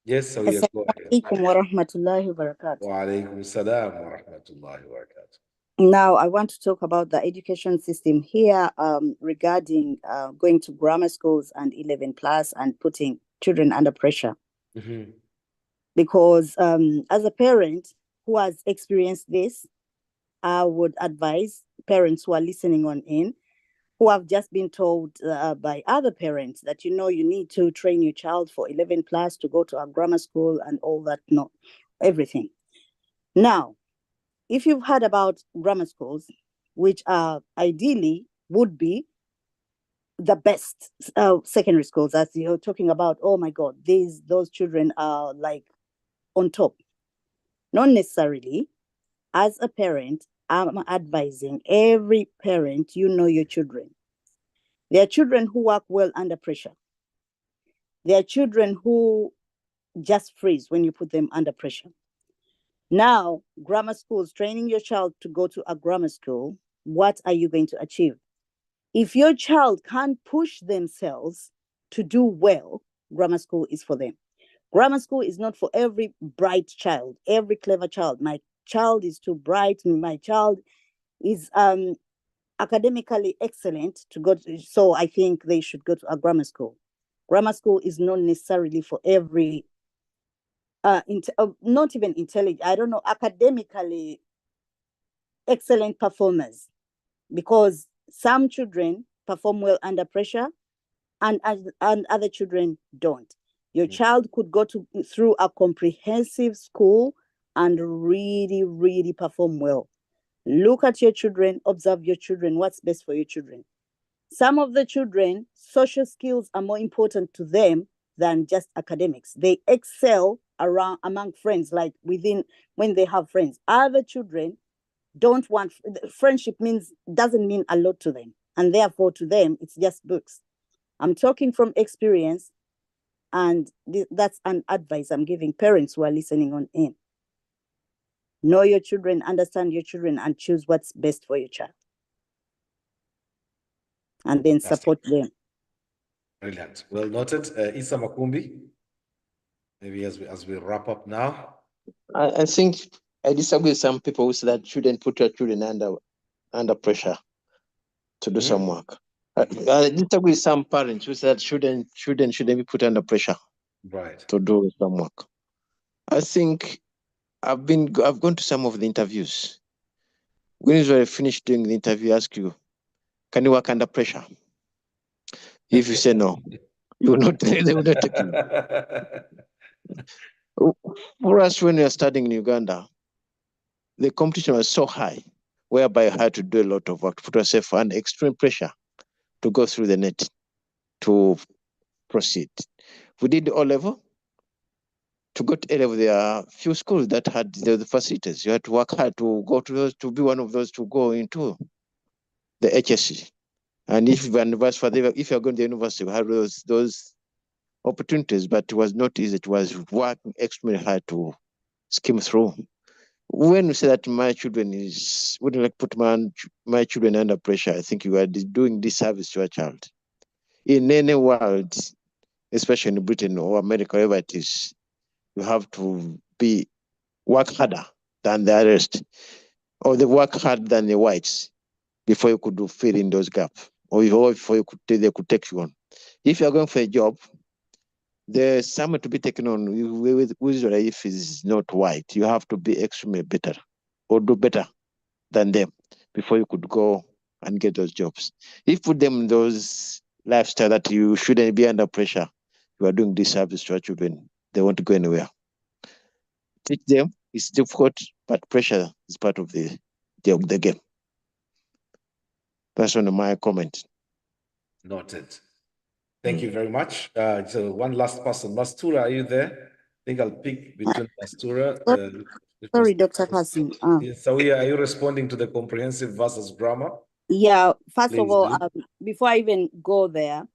Yes, Sawiya, go ahead. Assalamu alaikum wa rahmatullahi wa barakatuh. Wa alaikum salam wa rahmatullahi wa barakatuh. Now, I want to talk about the education system here regarding going to grammar schools and 11+ and putting children under pressure. Because as a parent who has experienced this, I would advise parents who are listening on in, who have just been told by other parents that, you need to train your child for 11 plus to go to a grammar school and all that, everything. Now, if you've heard about grammar schools, which are ideally would be the best secondary schools, as you're talking about, oh my God, those children are like on top. Not necessarily. As a parent, I'm advising every parent, your children. There are children who work well under pressure. There are children who just freeze when you put them under pressure. Now, grammar schools, training your child to go to a grammar school, what are you going to achieve? If your child can't push themselves to do well, grammar school is for them. Grammar school is not for every bright child, every clever child. My child is too bright. My child is academically excellent to go to, so I think they should go to a grammar school. Grammar school is not necessarily for every not even intelligent, I don't know, academically excellent performers, because some children perform well under pressure and other children don't. Your child could go through a comprehensive school and really, really perform well. Look at your children, observe your children, what's best for your children. Some of the children, social skills are more important to them than just academics. They excel among friends, like when they have friends. Other children don't want, friendship doesn't mean a lot to them. And therefore to them, it's just books. I'm talking from experience, and that's an advice I'm giving parents who are listening on in. Know your children, understand your children, and choose what's best for your child. And then support them. Brilliant. Well noted. Issa Makumbi, maybe as we wrap up now. I think I disagree with some people who say that shouldn't put your children under pressure to do some work. I disagree with some parents who say that shouldn't be put under pressure to do some work. I think I've gone to some of the interviews. When you finish doing the interview, ask you, can you work under pressure? If you say no, they will not take you. For us, when we were studying in Uganda, the competition was so high, whereby I had to do a lot of work to put yourself under extreme pressure to go through the net to proceed. We did O level. To go to A level, there are few schools that had the facilities. You had to work hard to go to those, to be one of those to go into the HSC. And if you're going to the university, we had those opportunities, but it was not easy. It was working extremely hard to skim through. When we say that my children wouldn't like put my children under pressure, I think you are doing disservice to a child. In any world, especially in Britain or America, wherever it is, you have to work harder than the rest, or they work harder than the whites before you could fill in those gaps, or before they could take you on. If you are going for a job, there's someone to be taken on with your life is not white. You have to be extremely better or do better than them before you could go and get those jobs. If you put them in those lifestyle that you shouldn't be under pressure, you are doing disservice to our children. They won't go anywhere. Teach them, it's difficult, but pressure is part of the game. That's one of my comments. Noted. Thank you very much. So one last person, Mastura, are you there? I think I'll pick between Mastura. Sorry, Dr. Kassim. Sawia, are you responding to the comprehensive versus grammar? Yeah, first of all, before I even go there,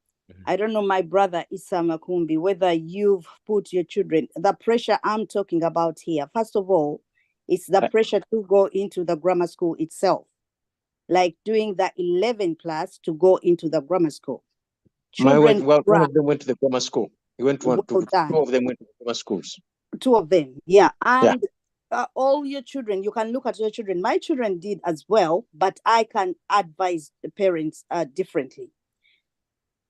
I don't know, my brother Issa Makumbi, whether you've put your children, the pressure I'm talking about here, first of all, it's the pressure to go into the grammar school itself, like doing the 11 plus to go into the grammar school. Children, one of them went to the grammar school. He went to two of them went to grammar schools. Two of them, yeah. And all your children, you can look at your children. My children did as well, but I can advise the parents differently.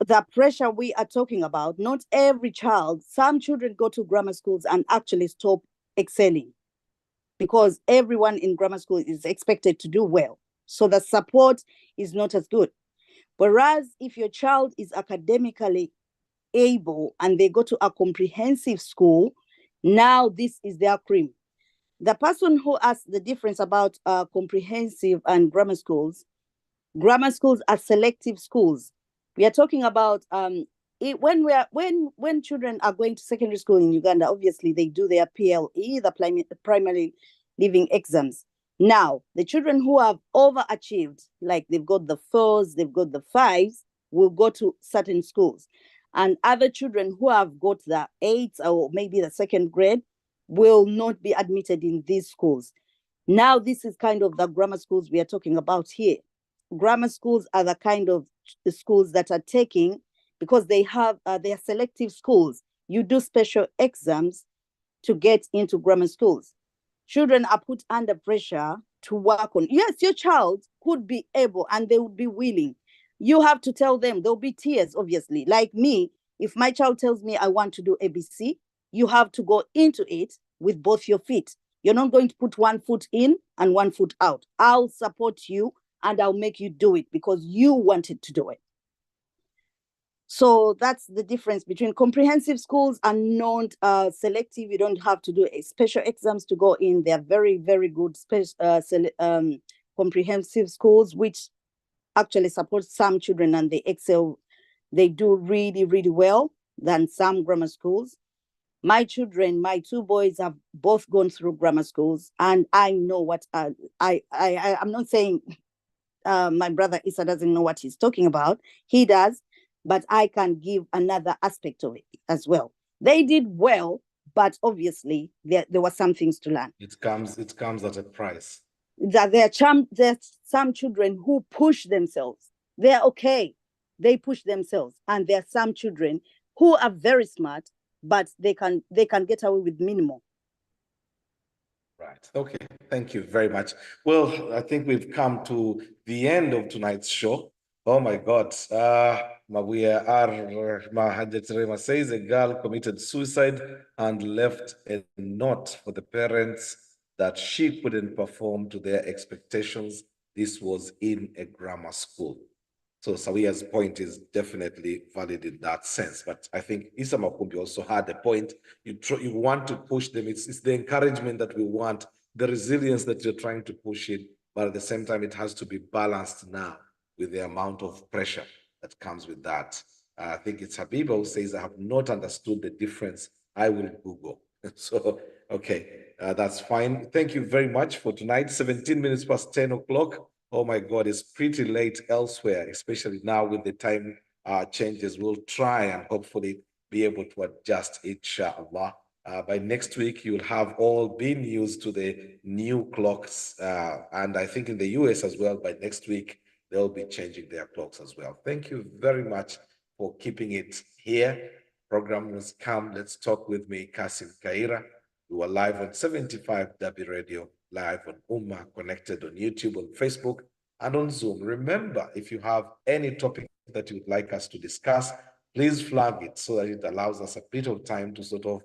the pressure we are talking about, not every child, some children go to grammar schools and actually stop excelling because everyone in grammar school is expected to do well. So the support is not as good. Whereas if your child is academically able and they go to a comprehensive school, now this is their cream. The person who asked the difference about comprehensive and grammar schools are selective schools. We are talking about when children are going to secondary school in Uganda, obviously they do their PLE, the primary living exams. Now, the children who have overachieved, like they've got the 4s, they've got the 5s, will go to certain schools. And other children who have got the 8s or maybe the 2nd grade will not be admitted in these schools. Now, this is kind of the grammar schools we are talking about here. Grammar schools are the kind of schools that are taking, because they are selective schools. You do special exams to get into grammar schools. Children are put under pressure to work on. Yes, your child could be able and they would be willing. You have to tell them. There'll be tears, obviously. Like me, if my child tells me I want to do ABC, you have to go into it with both your feet. You're not going to put one foot in and one foot out. I'll support you and I'll make you do it because you wanted to do it. So that's the difference between comprehensive schools and non-selective. You don't have to do special exams to go in. They're very, very good comprehensive schools, which actually support some children and they excel. They do really, really well than some grammar schools. My children, my 2 boys have both gone through grammar schools, and I know what I'm not saying my brother Issa doesn't know what he's talking about. He does. But I can give another aspect of it as well. They did well, but obviously there were some things to learn. It comes at a price. That there's some children who push themselves. They're okay. They push themselves. And there are some children who are very smart, but they can get away with minimal. Right. Okay. Thank you very much. Well, I think we've come to the end of tonight's show. Oh my God. Mawia Mahajatrema says a girl committed suicide and left a note for the parents that she couldn't perform to their expectations. This was in a grammar school. So Sawia's point is definitely valid in that sense. But I think Issa Makumbi also had a point. You want to push them. It's the encouragement that we want, the resilience that you're trying to push in, but at the same time, it has to be balanced now with the amount of pressure that comes with that. I think it's Habiba who says, I have not understood the difference. I will Google. So, okay, that's fine. Thank you very much for tonight. 17 minutes past 10 o'clock. Oh my God, it's pretty late elsewhere, especially now with the time changes. We'll try and hopefully be able to adjust, inshallah. By next week, you'll have all been used to the new clocks. And I think in the US as well, by next week, they'll be changing their clocks as well. Thank you very much for keeping it here. Program has come. Let's talk with me, Kassim Kayira. We are live on 75 W Radio, live on Ummah, connected on YouTube, on Facebook, and on Zoom. Remember, if you have any topic that you would like us to discuss, please flag it so that it allows us a bit of time to sort of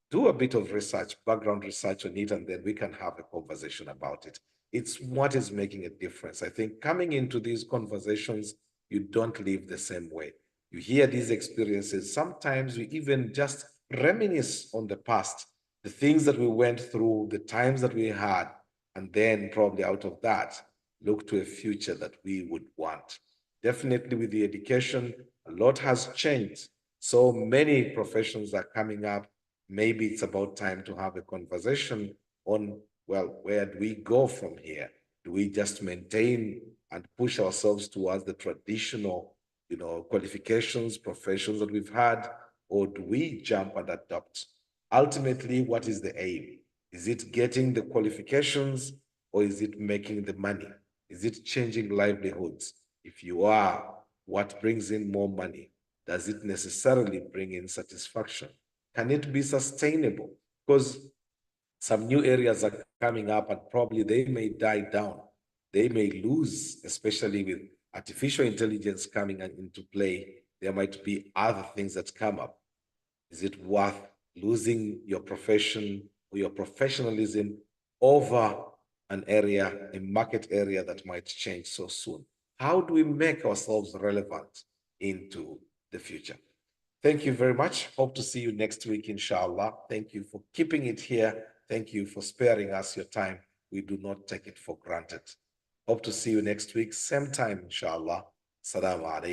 do a bit of research, background research on it, and then we can have a conversation about it. It's what is making a difference. I think coming into these conversations, you don't live the same way. You hear these experiences. Sometimes we even just reminisce on the past, the things that we went through, the times that we had, and then probably out of that, look to a future that we would want. Definitely with the education, a lot has changed. So many professions are coming up. Maybe it's about time to have a conversation on, well, where do we go from here? Do we just maintain and push ourselves towards the traditional, qualifications, professions that we've had, or do we jump and adopt? Ultimately, what is the aim? Is it getting the qualifications, or is it making the money? Is it changing livelihoods? If you are, what brings in more money? Does it necessarily bring in satisfaction? Can it be sustainable? Because some new areas are coming up and probably they may die down. They may lose, especially with artificial intelligence coming into play. there might be other things that come up. Is it worth losing your profession or your professionalism over an area, a market area that might change so soon? How do we make ourselves relevant into the future? Thank you very much. Hope to see you next week, inshallah. Thank you for keeping it here. Thank you for sparing us your time. We do not take it for granted. Hope to see you next week, same time, inshallah. Assalamu alaikum.